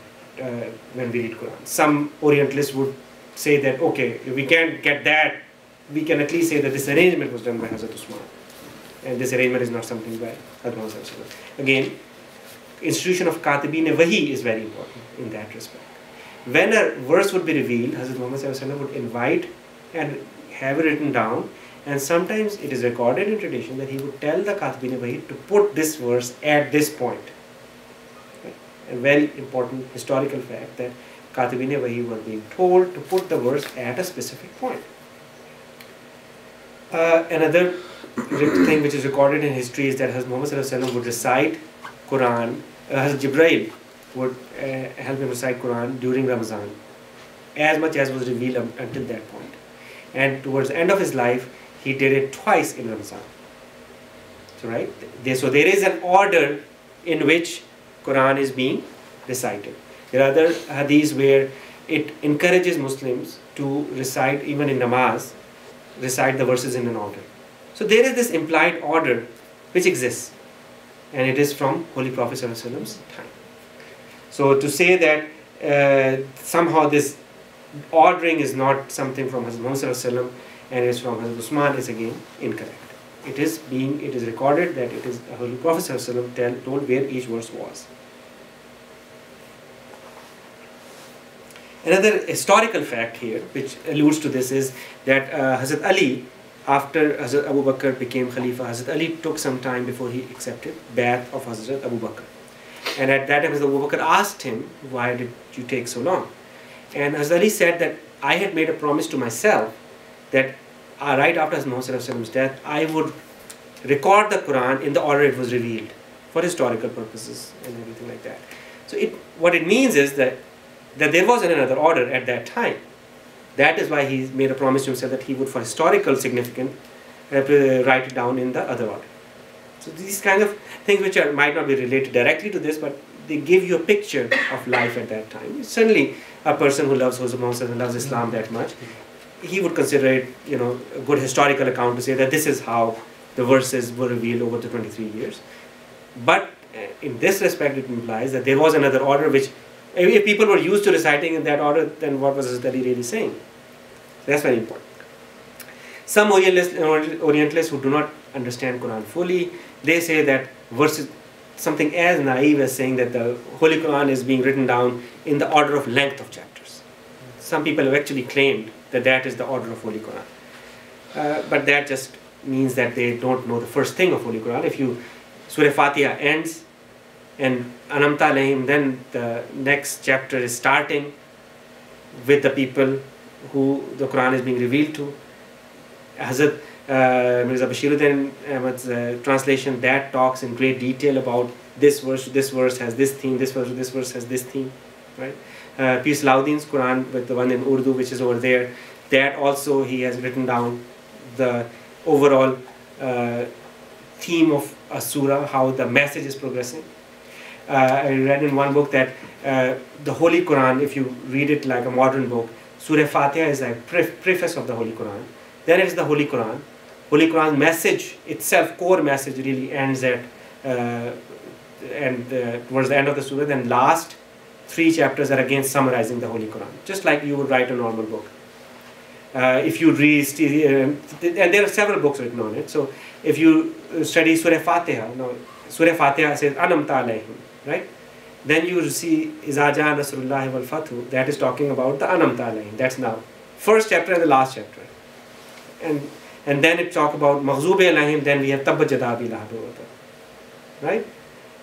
when we read Quran? Some Orientalists would say that, okay, we can't get that, we can at least say that this arrangement was done by Hazrat Usman, and this arrangement is not something by Hazrat Muhammad. Again, institution of Katibin Wahi is very important in that respect. When a verse would be revealed, Hazrat Muhammad would invite and have it written down, and sometimes it is recorded in tradition that he would tell the Katibin Wahi to put this verse at this point. Okay? A very important historical fact that Katibin Wahi were being told to put the verse at a specific point. Another thing which is recorded in history is that Hazrat Muhammad would recite Quran, Hazrat Jibreel would help him recite Quran during Ramadan, as much as was revealed until that point. And towards the end of his life, he did it twice in Ramadan. So so there is an order in which Quran is being recited. There are other hadiths where it encourages Muslims to recite, even in namaz, recite the verses in an order. So there is this implied order which exists, and it is from Holy Prophet ﷺ's time. So to say that somehow this ordering is not something from Hazrat Muhammad ﷺ and is from Hazrat Usman is again incorrect. It is recorded that it is Holy Prophet ﷺ told where each verse was. Another historical fact here which alludes to this is that Hazrat Ali, after Hazrat Abu Bakr became Khalifa, Hazrat Ali took some time before he accepted Bai'at of Hazrat Abu Bakr. And at that time Hazrat Abu Bakr asked him, why did you take so long? And Hazrat Ali said that I had made a promise to myself that right after Hazrat Muhammad's death, I would record the Quran in the order it was revealed for historical purposes and everything like that. So what it means is that there was another order at that time. That is why he made a promise to himself that he would, for historical significance, write it down in the other order. So these kind of things which might not be related directly to this, but they give you a picture of life at that time. Certainly a person who loves Muhammad, loves Islam that much, he would consider it, a good historical account to say that this is how the verses were revealed over the 23 years. But in this respect, it implies that there was another order which, if people were used to reciting in that order, then what was the study really saying? So that's very important. Some Orientalists who do not understand Quran fully, they say that verses, something as naive as saying that the Holy Quran is being written down in the order of length of chapters. Some people have actually claimed that that is the order of Holy Quran. But that just means that they don't know the first thing of Holy Quran. If you, Surah Fatiha ends and Anamta Alayhim, then the next chapter is starting with the people who the Quran is being revealed to. Hazrat Mirza Bashiruddin Ahmad's translation, that talks in great detail about this verse has this theme, this verse has this theme, right? Pir Salahuddin's Quran, with the one in Urdu which is over there, that also he has written down the overall theme of a surah, how the message is progressing. I read in one book that the Holy Quran, if you read it like a modern book, Surah Fatiha is a preface of the Holy Quran. Then it is the Holy Quran. Holy Quran's message itself, core message, really ends at towards the end of the surah. Then last 3 chapters are again summarizing the Holy Quran, just like you would write a normal book. If you read, and there are several books written on it. So if you study Surah Fatiha, Surah Fatiha says Anamta Alayhim, right? Then you see Iza Jaa Nasrullahi wal Fathu, that is talking about the Anamta Alayhim. That's now first chapter and the last chapter. And then it talk about Maghzoob Alayhim, then we have Tabbat Yada Abi Lahab, right?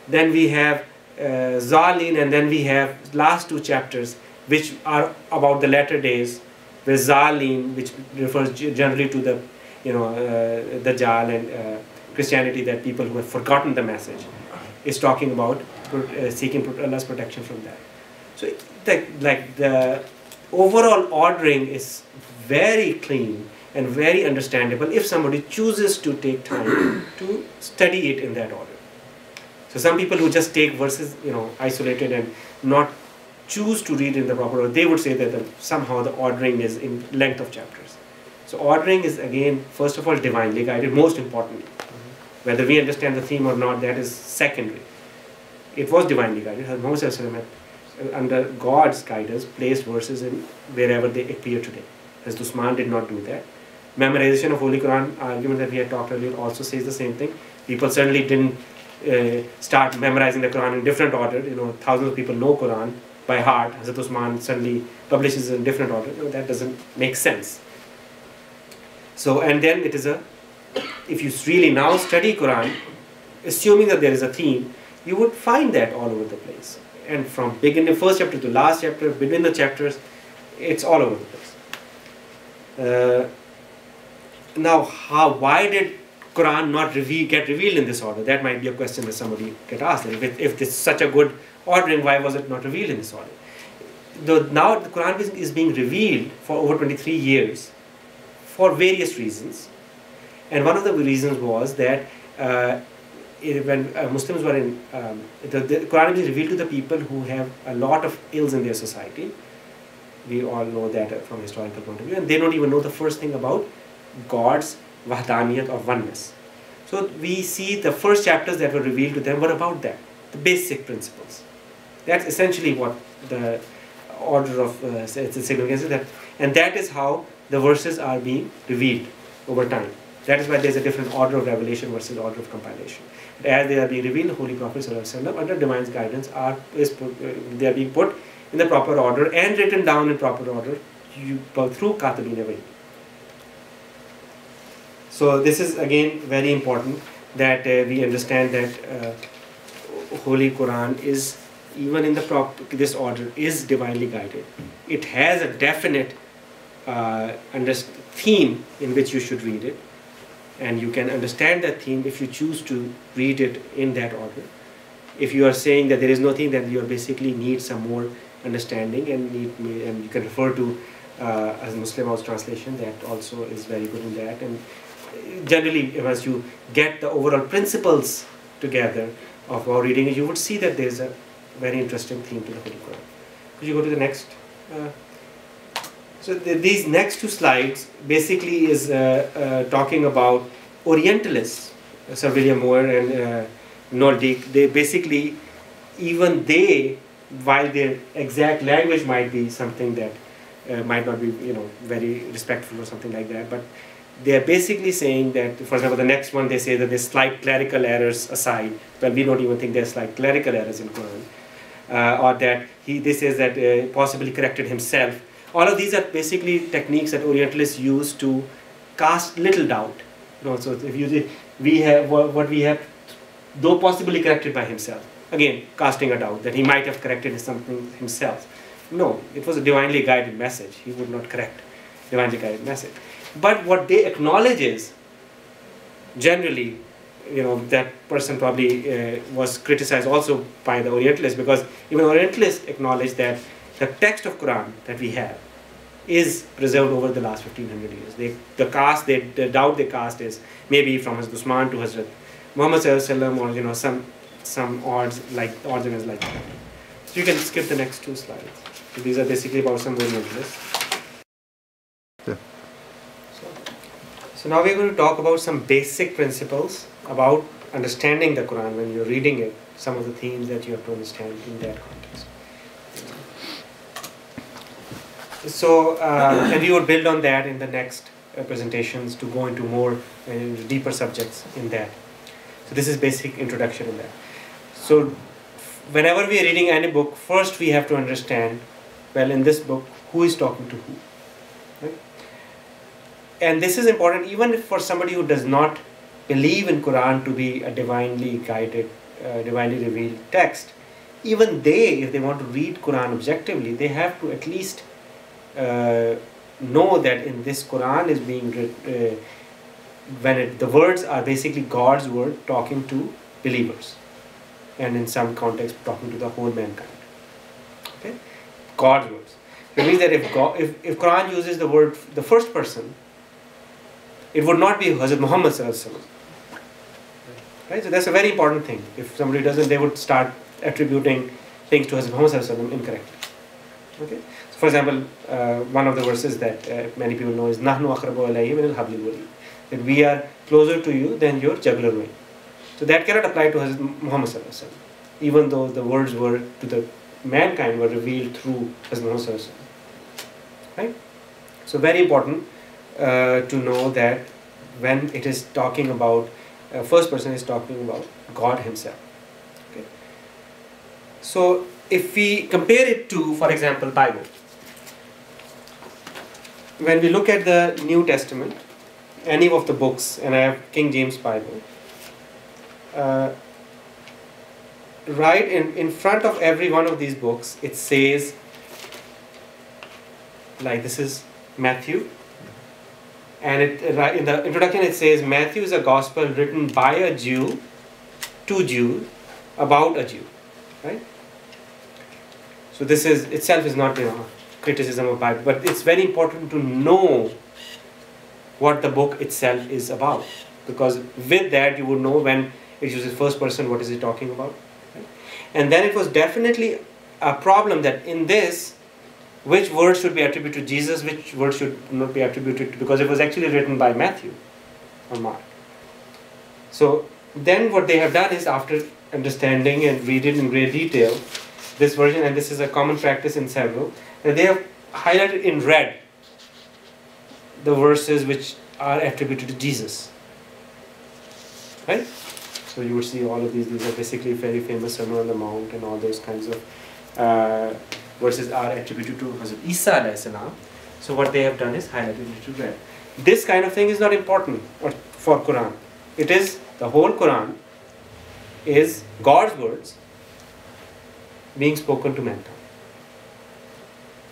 Then we have Zalin, and then we have last 2 chapters which are about the latter days, with Zalin, which refers generally to the Dajjal and Christianity, that people who have forgotten the message, is talking about seeking Allah's protection from that. So the overall ordering is very clean and very understandable if somebody chooses to take time to study it in that order. So some people who just take verses, isolated and not choose to read in the proper order, they would say that somehow the ordering is in length of chapters. So ordering is, again, first of all, divinely guided, most importantly. Whether we understand the theme or not, that is secondary. It was divinely guided. Muhammad, under God's guidance, placed verses in wherever they appear today. As Usman did not do that. Memorization of Holy Quran, argument that we had talked earlier, also says the same thing. People certainly didn't start memorizing the Quran in different order. Thousands of people know Quran by heart. Hazrat Usman suddenly publishes in different order. That doesn't make sense. So, and then it is if you really now study Quran, assuming that there is a theme, you would find that all over the place. And from beginning, first chapter to last chapter, between the chapters, it's all over the place. Now, why did Quran not get revealed in this order? That might be a question that somebody get asked. If this is such a good ordering, why was it not revealed in this order? Now the Quran is being revealed for over 23 years for various reasons. And one of the reasons was that when Muslims were in, the Quran is revealed to the people who have a lot of ills in their society. We all know that from a historical point of view. And they don't even know the first thing about God's wahdaniyat, or oneness. So we see the first chapters that were revealed to them were about that, the basic principles. That's essentially what the order of significance is, and that is how the verses are being revealed over time. That is why there is a different order of revelation versus order of compilation. As they are being revealed, the Holy Prophet ﷺ, under divine guidance, they are being put in the proper order and written down in proper order through Katibin Wahi. So this is again very important that we understand that Holy Quran is, even in this order, is divinely guided. It has a definite theme in which you should read it, and you can understand that theme if you choose to read it in that order. If you are saying that there is no theme, then you basically need some more understanding, and you can refer to as Muslim House translation, that also is very good in that. And generally, as you get the overall principles together of our reading, you would see that there is a very interesting theme to the Holy Quran. Could you go to the next? So these next two slides basically is talking about Orientalists, Sir William Moore and Noel Dick. They basically, even they, while their exact language might be something that might not be, very respectful or something like that, but they are basically saying that, for example, the next one they say that there's slight clerical errors aside. Well, we don't even think there's slight clerical errors in Quran, or that they says that possibly corrected himself. All of these are basically techniques that Orientalists use to cast little doubt. So if we have what we have, though possibly corrected by himself. Again, casting a doubt that he might have corrected something himself. No, it was a divinely guided message. He would not correct divinely guided message. But what they acknowledge is, generally, that person probably was criticized also by the Orientalists, because even Orientalists acknowledge that the text of Quran that we have is preserved over the last 1500 years. The doubt they cast is maybe from Hazrat Usman to Hazrat Muhammad sallallahu alaihi wasallam, or some odds and like that. So you can skip the next two slides. So these are basically about some Orientalists. So now we're going to talk about some basic principles about understanding the Quran when you're reading it, some of the themes that you have to understand in that context. So, and we will build on that in the next presentations to go into more deeper subjects in that. So this is basic introduction in that. So whenever we are reading any book, first we have to understand, well, in this book, who is talking to who. Right? And this is important even for somebody who does not believe in Quran to be a divinely guided, divinely revealed text. Even they, if they want to read Quran objectively, they have to at least know that in this Quran is being the words are basically God's word talking to believers, and in some context talking to the whole mankind. Okay, God's words. It means that if Quran uses the word the first person, it would not be Hazrat Muhammad sallallahu alaihi wasallam. Right? So that's a very important thing. If somebody doesn't, they would start attributing things to Hazrat Muhammad sallallahu alaihi wasallam incorrectly. Okay. So for example, one of the verses that many people know is "Nahnu aqrabu alayhi min al-hablil warid," that we are closer to you than your jugular vein. So that cannot apply to Hazrat Muhammad sallallahu alaihi wasallam, even though the words were to the mankind were revealed through Hazrat Muhammad sallallahu alaihi wasallam. Right? So very important to know that when it is talking about first person is talking about God himself. Okay. So if we compare it to, for example, Bible, when we look at the New Testament, any of the books, and I have King James Bible, right in front of every one of these books, it says, like this is Matthew, and in the introduction it says Matthew is a gospel written by a Jew to Jews about a Jew, right? So this is itself is not criticism of Bible, but it's very important to know what the book itself is about, because with that you would know when it uses first person what is it talking about, right? And then it was definitely a problem that in this, which word should be attributed to Jesus, which word should not be attributed to, because it was actually written by Matthew or Mark. So then what they have done is, after understanding and reading in great detail this version, and this is a common practice in several, that they have highlighted in red the verses which are attributed to Jesus. Right? So you would see all of these are basically very famous Sermon on the Mount, and all those kinds of verses are attributed to Hazrat Isa alayhi salam. So what they have done is highlighted it to red. This kind of thing is not important for Quran. It is, the whole Quran is God's words being spoken to mankind.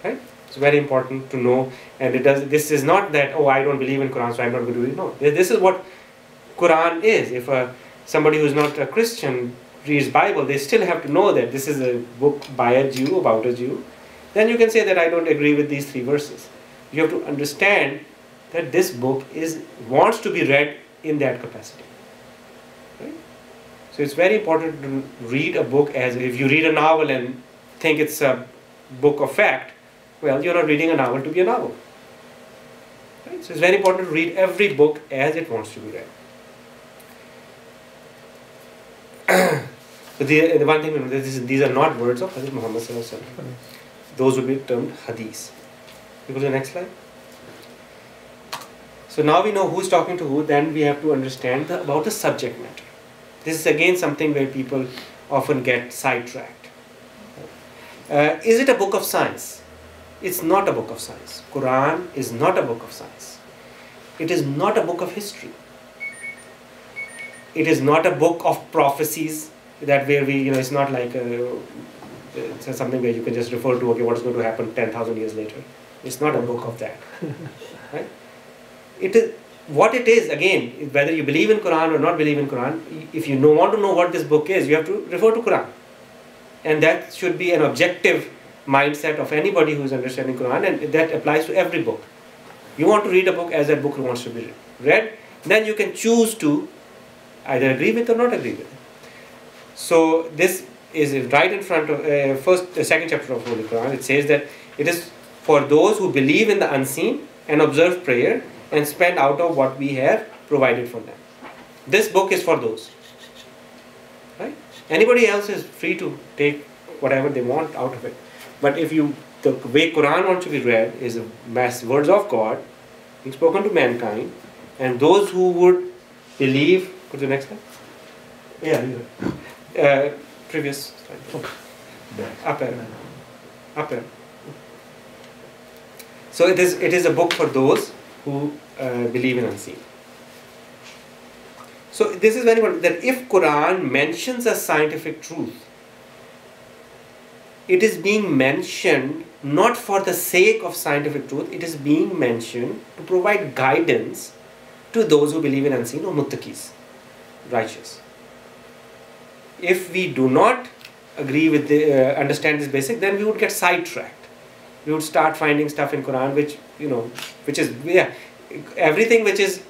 Right? It's very important to know, and this is not that, oh, I don't believe in Quran, so I'm not going to read it. No, this is what Quran is. If somebody who is not a Christian reads Bible, they still have to know that this is a book by a Jew, about a Jew. Then you can say that I don't agree with these 3 verses. You have to understand that this book wants to be read in that capacity. Right? So it's very important to read a book as if you read a novel and think it's a book of fact. well, you're not reading a novel to be a novel. Right? So it's very important to read every book as it wants to be read. So the one thing, these are not words of Hazrat Muhammad Sallallahu Alaihi Wasallam. Those would be termed hadith. You go to the next slide. So now we know who's talking to who, then we have to understand about the subject matter. This is again something where people often get sidetracked. Is it a book of science? It's not a book of science. Quran is not a book of science. It is not a book of history. It is not a book of prophecies that where we, it's not like it's something where you can just refer to, okay, what is going to happen 10,000 years later. It's not a book of that. Right? It is what it is, again, whether you believe in Quran or not believe in Quran, if you want to know what this book is, you have to refer to Quran. And that should be an objective mindset of anybody who is understanding Quran, and that applies to every book. You want to read a book as that book wants to be read, then you can choose to either agree with or not agree with it. So this is right in front of the second chapter of Holy Quran. It says that it is for those who believe in the unseen and observe prayer and spend out of what we have provided for them. This book is for those. Right? Anybody else is free to take whatever they want out of it. But if the way Quran wants to be read is the words of God, being spoken to mankind, and those who would believe. Go to the next slide. Yeah. Previous slide. Up arrow. So it is a book for those who believe in unseen. So this is very important, that if Quran mentions a scientific truth, it is being mentioned not for the sake of scientific truth, it is being mentioned to provide guidance to those who believe in unseen or muttaqis, righteous. If we do not agree with understand this basic, then we would get sidetracked. We would start finding stuff in Quran which is everything which is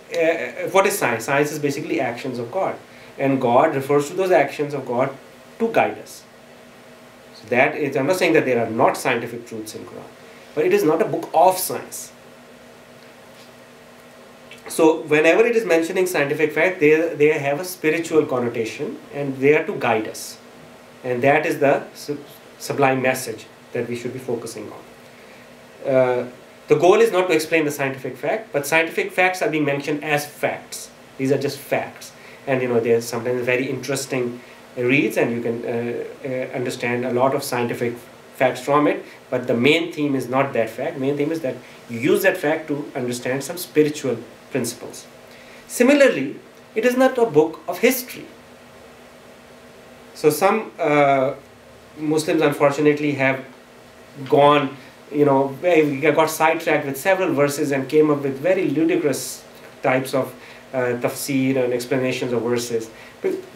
what is science? Science is basically actions of God, and God refers to those actions of God to guide us. So that is, I'm not saying that there are not scientific truths in Quran, but it is not a book of science. So whenever it is mentioning scientific fact, they have a spiritual connotation, and they are to guide us, and that is the sublime message that we should be focusing on. The goal is not to explain the scientific fact, but scientific facts are being mentioned as facts. These are just facts, and there's sometimes very interesting reads, and you can understand a lot of scientific facts from it. But the main theme is not that fact. Main theme is that you use that fact to understand some spiritual principles. Similarly, it is not a book of history. So some Muslims unfortunately have gone, got sidetracked with several verses and came up with very ludicrous types of tafsir and explanations of verses,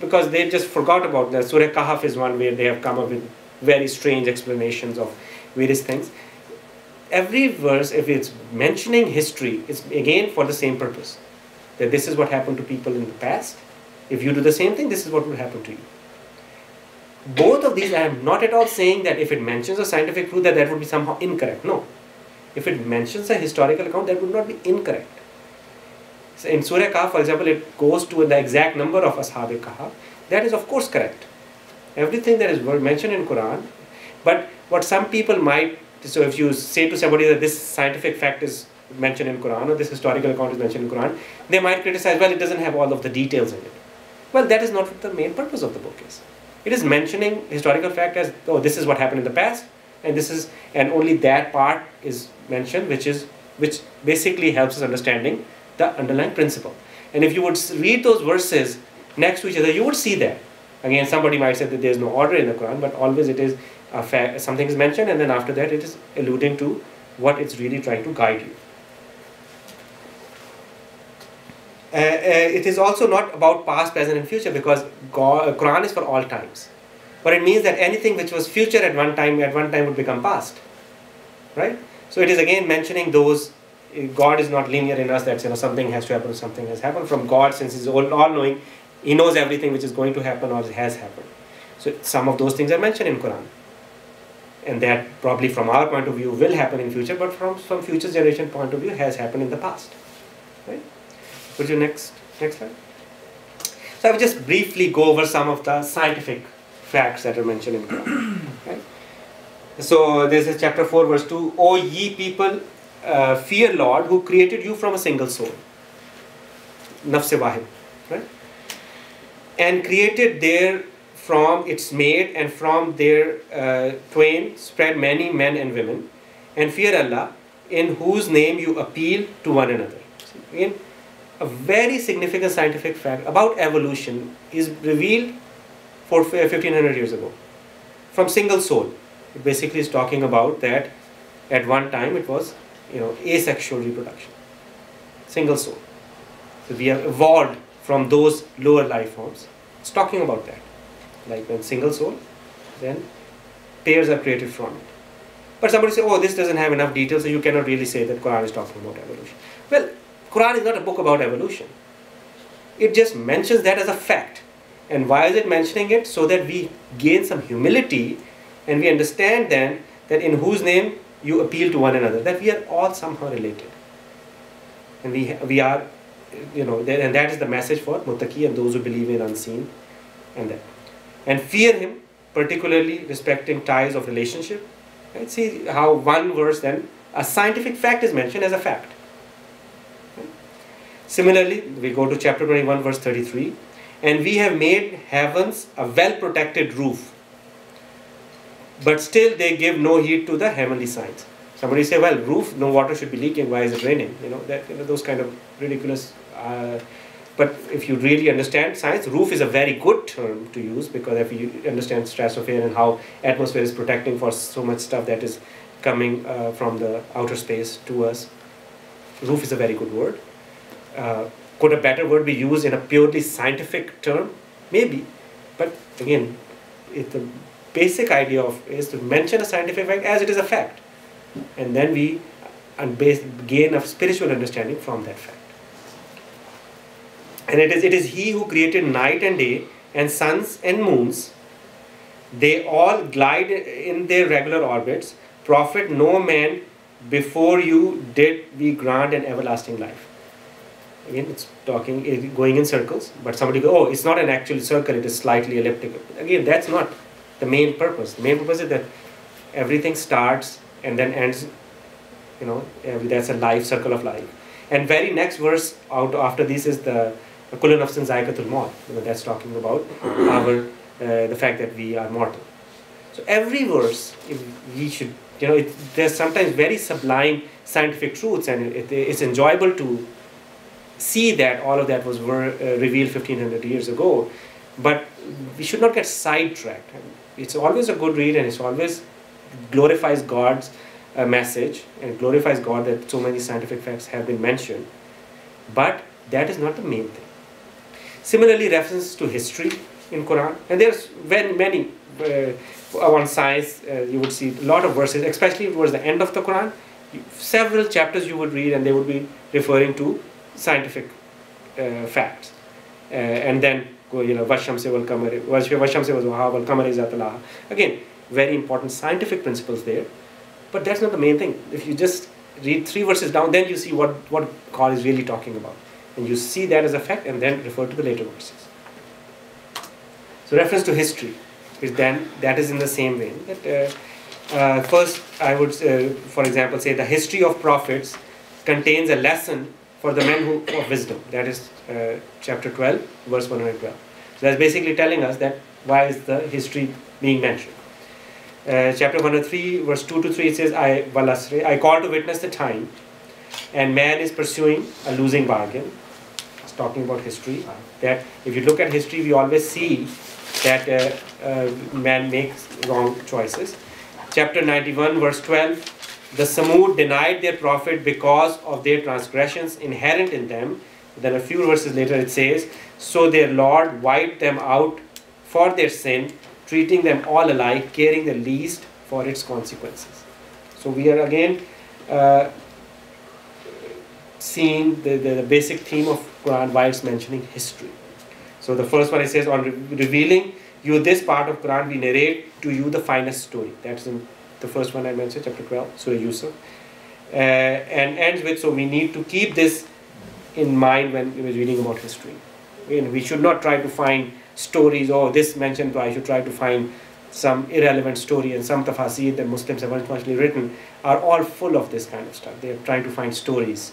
because they just forgot about that. Surah Kahf is one where they have come up with very strange explanations of various things. Every verse, if it's mentioning history, it's again for the same purpose, that this is what happened to people in the past. If you do the same thing, this is what will happen to you. Both of these, I am not at all saying that if it mentions a scientific truth that would be somehow incorrect. No. If it mentions a historical account, that would not be incorrect. So in Surah Kahf, for example, it goes to the exact number of Ashab-e-Kahf. That is of course correct. Everything that is mentioned in Quran. But what some people might, so if you say to somebody that this scientific fact is mentioned in Quran or this historical account is mentioned in Quran, they might criticize, well, it doesn't have all of the details in it. Well, that is not what the main purpose of the book is. It is mentioning historical fact as, oh, this is what happened in the past, and only that part is mentioned, which basically helps us understanding the underlying principle. And if you would read those verses next to each other, you would see that. Again, somebody might say that there is no order in the Quran, but always it is a fact, something is mentioned, and then after that it is alluding to what it's really trying to guide you. It is also not about past, present, and future, because Quran is for all times. But it means that anything which was future at one time would become past, right? So it is again mentioning those. God is not linear in us, that something has to happen, something has happened. From God, since He's all-knowing, He knows everything which is going to happen or has happened. So some of those things are mentioned in Quran. and that probably from our point of view will happen in future, but from some future generation point of view has happened in the past. Right? Would you next slide? So I will just briefly go over some of the scientific facts that are mentioned in Quran. Right? So this is chapter 4 verse 2. O ye people, fear Lord who created you from a single soul. Nafs wahid. Right? And created there from its mate and from their twain spread many men and women. And fear Allah in whose name you appeal to one another. So again, a very significant scientific fact about evolution is revealed for 1500 years ago from single soul. It basically is talking about that at one time it was, asexual reproduction, single soul. So we have evolved from those lower life forms. It's talking about that, like when single soul, then pairs are created from it. But somebody say, oh, this doesn't have enough details, so you cannot really say that Quran is talking about evolution. Well, Quran is not a book about evolution. It just mentions that as a fact. And why is it mentioning it? So that we gain some humility and we understand then that in whose name you appeal to one another, that we are all somehow related. And we are, and that is the message for muttaqi and those who believe in unseen and that. And fear him, particularly respecting ties of relationship. Right? See how one verse then, a scientific fact is mentioned as a fact. Similarly, we go to chapter 21 verse 33. And we have made heavens a well-protected roof. But still they give no heed to the heavenly signs. Somebody say, well, roof, no water should be leaking, why is it raining? Those kind of ridiculous. But if you really understand science, roof is a very good term to use, because if you understand stratosphere and how atmosphere is protecting for so much stuff that is coming from the outer space to us, roof is a very good word. Could a better word be used in a purely scientific term? Maybe. But again, the basic idea is to mention a scientific fact as it is a fact. And then we gain a spiritual understanding from that fact. And it is he who created night and day and suns and moons. They all glide in their regular orbits. Prophet, no man before you did we grant an everlasting life. Again, it's going in circles, but somebody goes, oh, it's not an actual circle, it is slightly elliptical. Again, that's not the main purpose. The main purpose is that everything starts and then ends, that's a life, circle of life. And very next verse out after this is the Kullu nafsin za'iqatul maut. That's talking about the fact that we are mortal. So every verse, we should, there's sometimes very sublime scientific truths, and it's enjoyable to see that all of that was revealed 1500 years ago, but we should not get sidetracked. It's always a good read, and it always glorifies God's message, and glorifies God that so many scientific facts have been mentioned, but that is not the main thing. Similarly, reference to history in Quran, and there's very many on science. You would see a lot of verses, especially towards the end of the Quran. Several chapters you would read, and they would be referring to scientific facts, and then go, Vashamse wal Qamari, Vashamse wal Zuha wal Qamari Zatalaha. Again, very important scientific principles there, but that's not the main thing. If you just read 3 verses down, then you see what God is really talking about, and you see that as a fact, and then refer to the later verses. So reference to history is then that is in the same vein. That first, I would, for example, say the history of prophets contains a lesson for the men of wisdom. That is chapter 12, verse 112. So that's basically telling us that why is the history being mentioned. Chapter 103, verse 2 to 3, it says, I call to witness the time, and man is pursuing a losing bargain. It's talking about history. That if you look at history, we always see that man makes wrong choices. Chapter 91, verse 12, the Samud denied their prophet because of their transgressions inherent in them. Then a few verses later it says, so their Lord wiped them out for their sin, treating them all alike, caring the least for its consequences. So we are again seeing the basic theme of Quran why it's mentioning history. So the first one, it says, on revealing you this part of Quran, we narrate to you the finest story. That's in the first one I mentioned, chapter 12, Surah Yusuf, and ends with, so we need to keep this in mind when we were reading about history. And we should not try to find stories, oh, this mentioned, I should try to find some irrelevant story, and some tafasir that Muslims have unfortunately written are all full of this kind of stuff. They are trying to find stories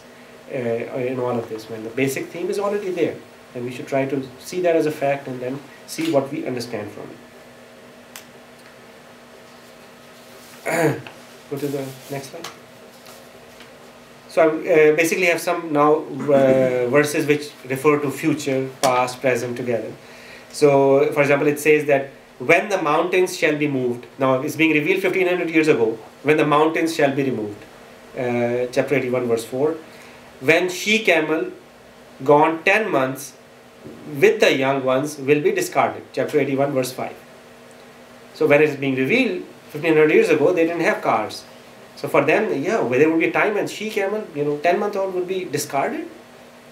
in all of this, when the basic theme is already there. And we should try to see that as a fact and then see what we understand from it. Go to the next slide. So I basically have some now verses which refer to future, past, present together. So for example, it says that when the mountains shall be moved, now it's being revealed 1500 years ago, when the mountains shall be removed, chapter 81 verse 4. When she-camel gone 10 months with the young ones will be discarded, chapter 81 verse 5. So when it's being revealed 1500 years ago, they didn't have cars. So for them, yeah, there would be a time when she-camel, 10-month-old would be discarded,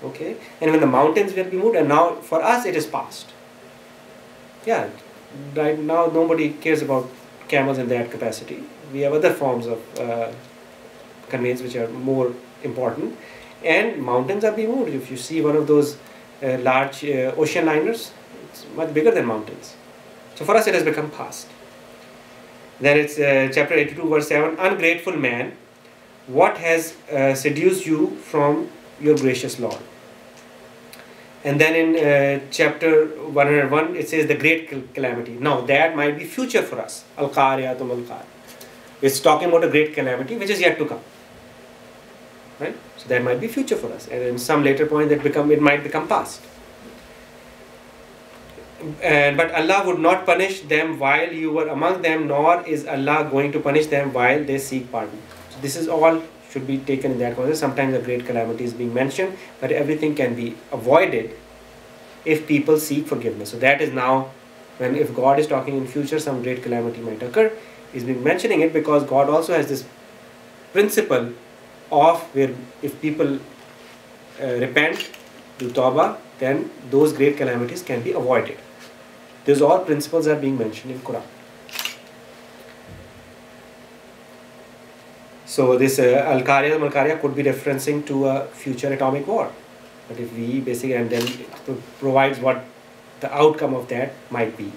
okay, and when the mountains will be moved, and now for us it is past. Yeah, right now nobody cares about camels in that capacity. We have other forms of conveyance which are more important, and mountains are being moved. If you see one of those large ocean liners, it's much bigger than mountains. So for us it has become past. Then it's chapter 82 verse 7, ungrateful man, what has seduced you from your gracious Lord? And then in chapter 101 it says the great calamity. Now that might be future for us. Al-Qariyatum al-Qariya. It's talking about a great calamity which is yet to come. Right? So that might be future for us. And in some later point it might become past. But Allah would not punish them while you were among them, nor is Allah going to punish them while they seek pardon. So this is all should be taken in that context. Sometimes a great calamity is being mentioned, but everything can be avoided if people seek forgiveness. So that is now, when if God is talking in future, some great calamity might occur, he's been mentioning it because God also has this principle of where if people repent, do tawbah, then those great calamities can be avoided. These all principles are being mentioned in Quran. So this Al-Qariya could be referencing to a future atomic war. But if we basically, and then it provides what the outcome of that might be.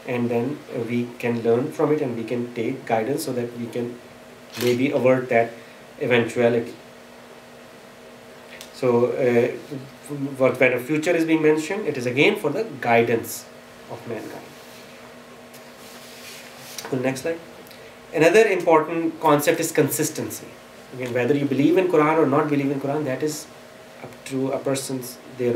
And then we can learn from it and we can take guidance so that we can maybe avert that eventuality. So when a future is being mentioned, it is again for the guidance of mankind. The next slide. Another important concept is consistency. Again, whether you believe in Quran or not believe in Quran, that is up to a person's their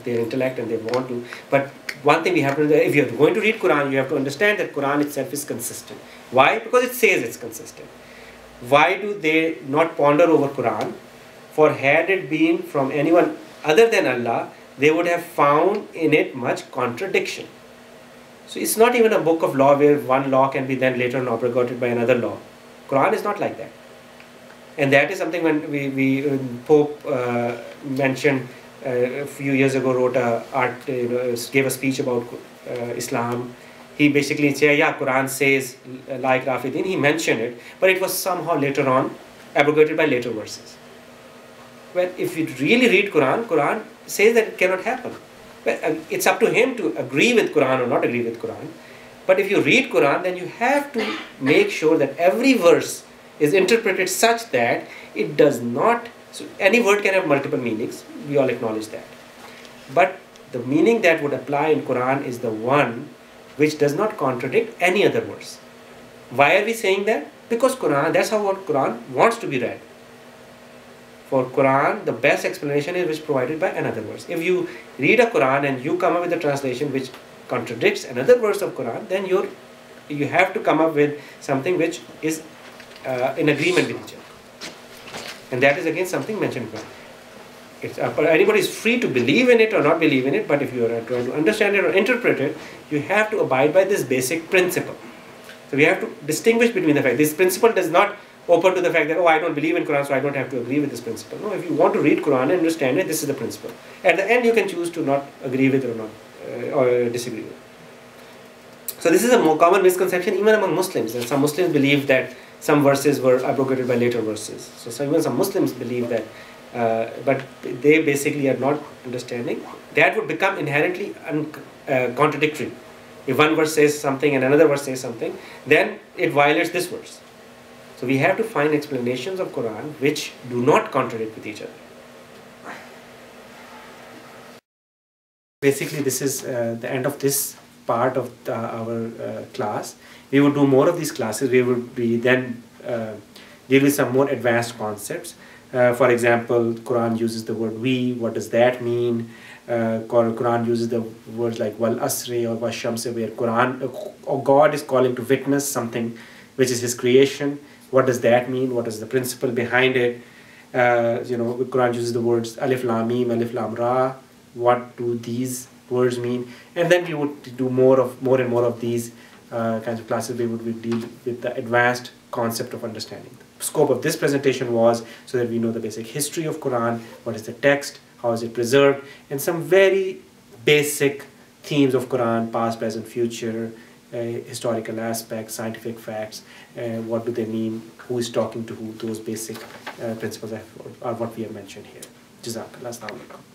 intellect and they want to. But one thing we have to do, if you're going to read Quran, you have to understand that Quran itself is consistent. Why? Because it says it's consistent. Why do they not ponder over Quran? For had it been from anyone other than Allah, they would have found in it much contradiction. So it's not even a book of law where one law can be then later on abrogated by another law. Quran is not like that. And that is something when Pope mentioned a few years ago, gave a speech about Islam. He basically said, yeah, Quran says like Rafidin. He mentioned it, but it was somehow later on abrogated by later verses. Well, if you really read Quran, Quran says that it cannot happen. Well, it's up to him to agree with Quran or not agree with Quran. But if you read Quran, then you have to make sure that every verse is interpreted such that it does not, so any word can have multiple meanings, we all acknowledge that. But the meaning that would apply in Quran is the one which does not contradict any other verse. Why are we saying that? Because Quran, that's how what Quran wants to be read. For Quran, the best explanation is which provided by another verse. If you read a Quran and you come up with a translation which contradicts another verse of Quran, then you have to come up with something which is in agreement with each other. And that is again something mentioned in Quran. Anybody is free to believe in it or not believe in it, but if you are trying to understand it or interpret it, you have to abide by this basic principle. So we have to distinguish between the fact. This principle does not open to the fact that, oh, I don't believe in Quran, so I don't have to agree with this principle. No, if you want to read Quran and understand it, this is the principle. At the end, you can choose to not agree with it or not, or disagree with it. So this is a more common misconception even among Muslims, and some Muslims believe that some verses were abrogated by later verses. So even some Muslims believe that, but they basically are not understanding. That would become inherently contradictory. If one verse says something and another verse says something, then it violates this verse. So we have to find explanations of Quran which do not contradict with each other. Basically, this is the end of this part of our class. We will do more of these classes. We will be then deal with some more advanced concepts. For example, Quran uses the word we. What does that mean? Quran uses the words like wal asri or wal shamsi, where Quran or God is calling to witness something which is His creation. What does that mean? What is the principle behind it? Quran uses the words alif lam mim, alif lam ra. What do these words mean? And then we would do more and more of these kinds of classes. We would deal with the advanced concept of understanding. The scope of this presentation was so that we know the basic history of Quran, what is the text, how is it preserved, and some very basic themes of Quran, past, present, future, historical aspects, scientific facts, what do they mean, who is talking to who, those basic principles are what we have mentioned here. Jazakallah. Assalamu alaikum.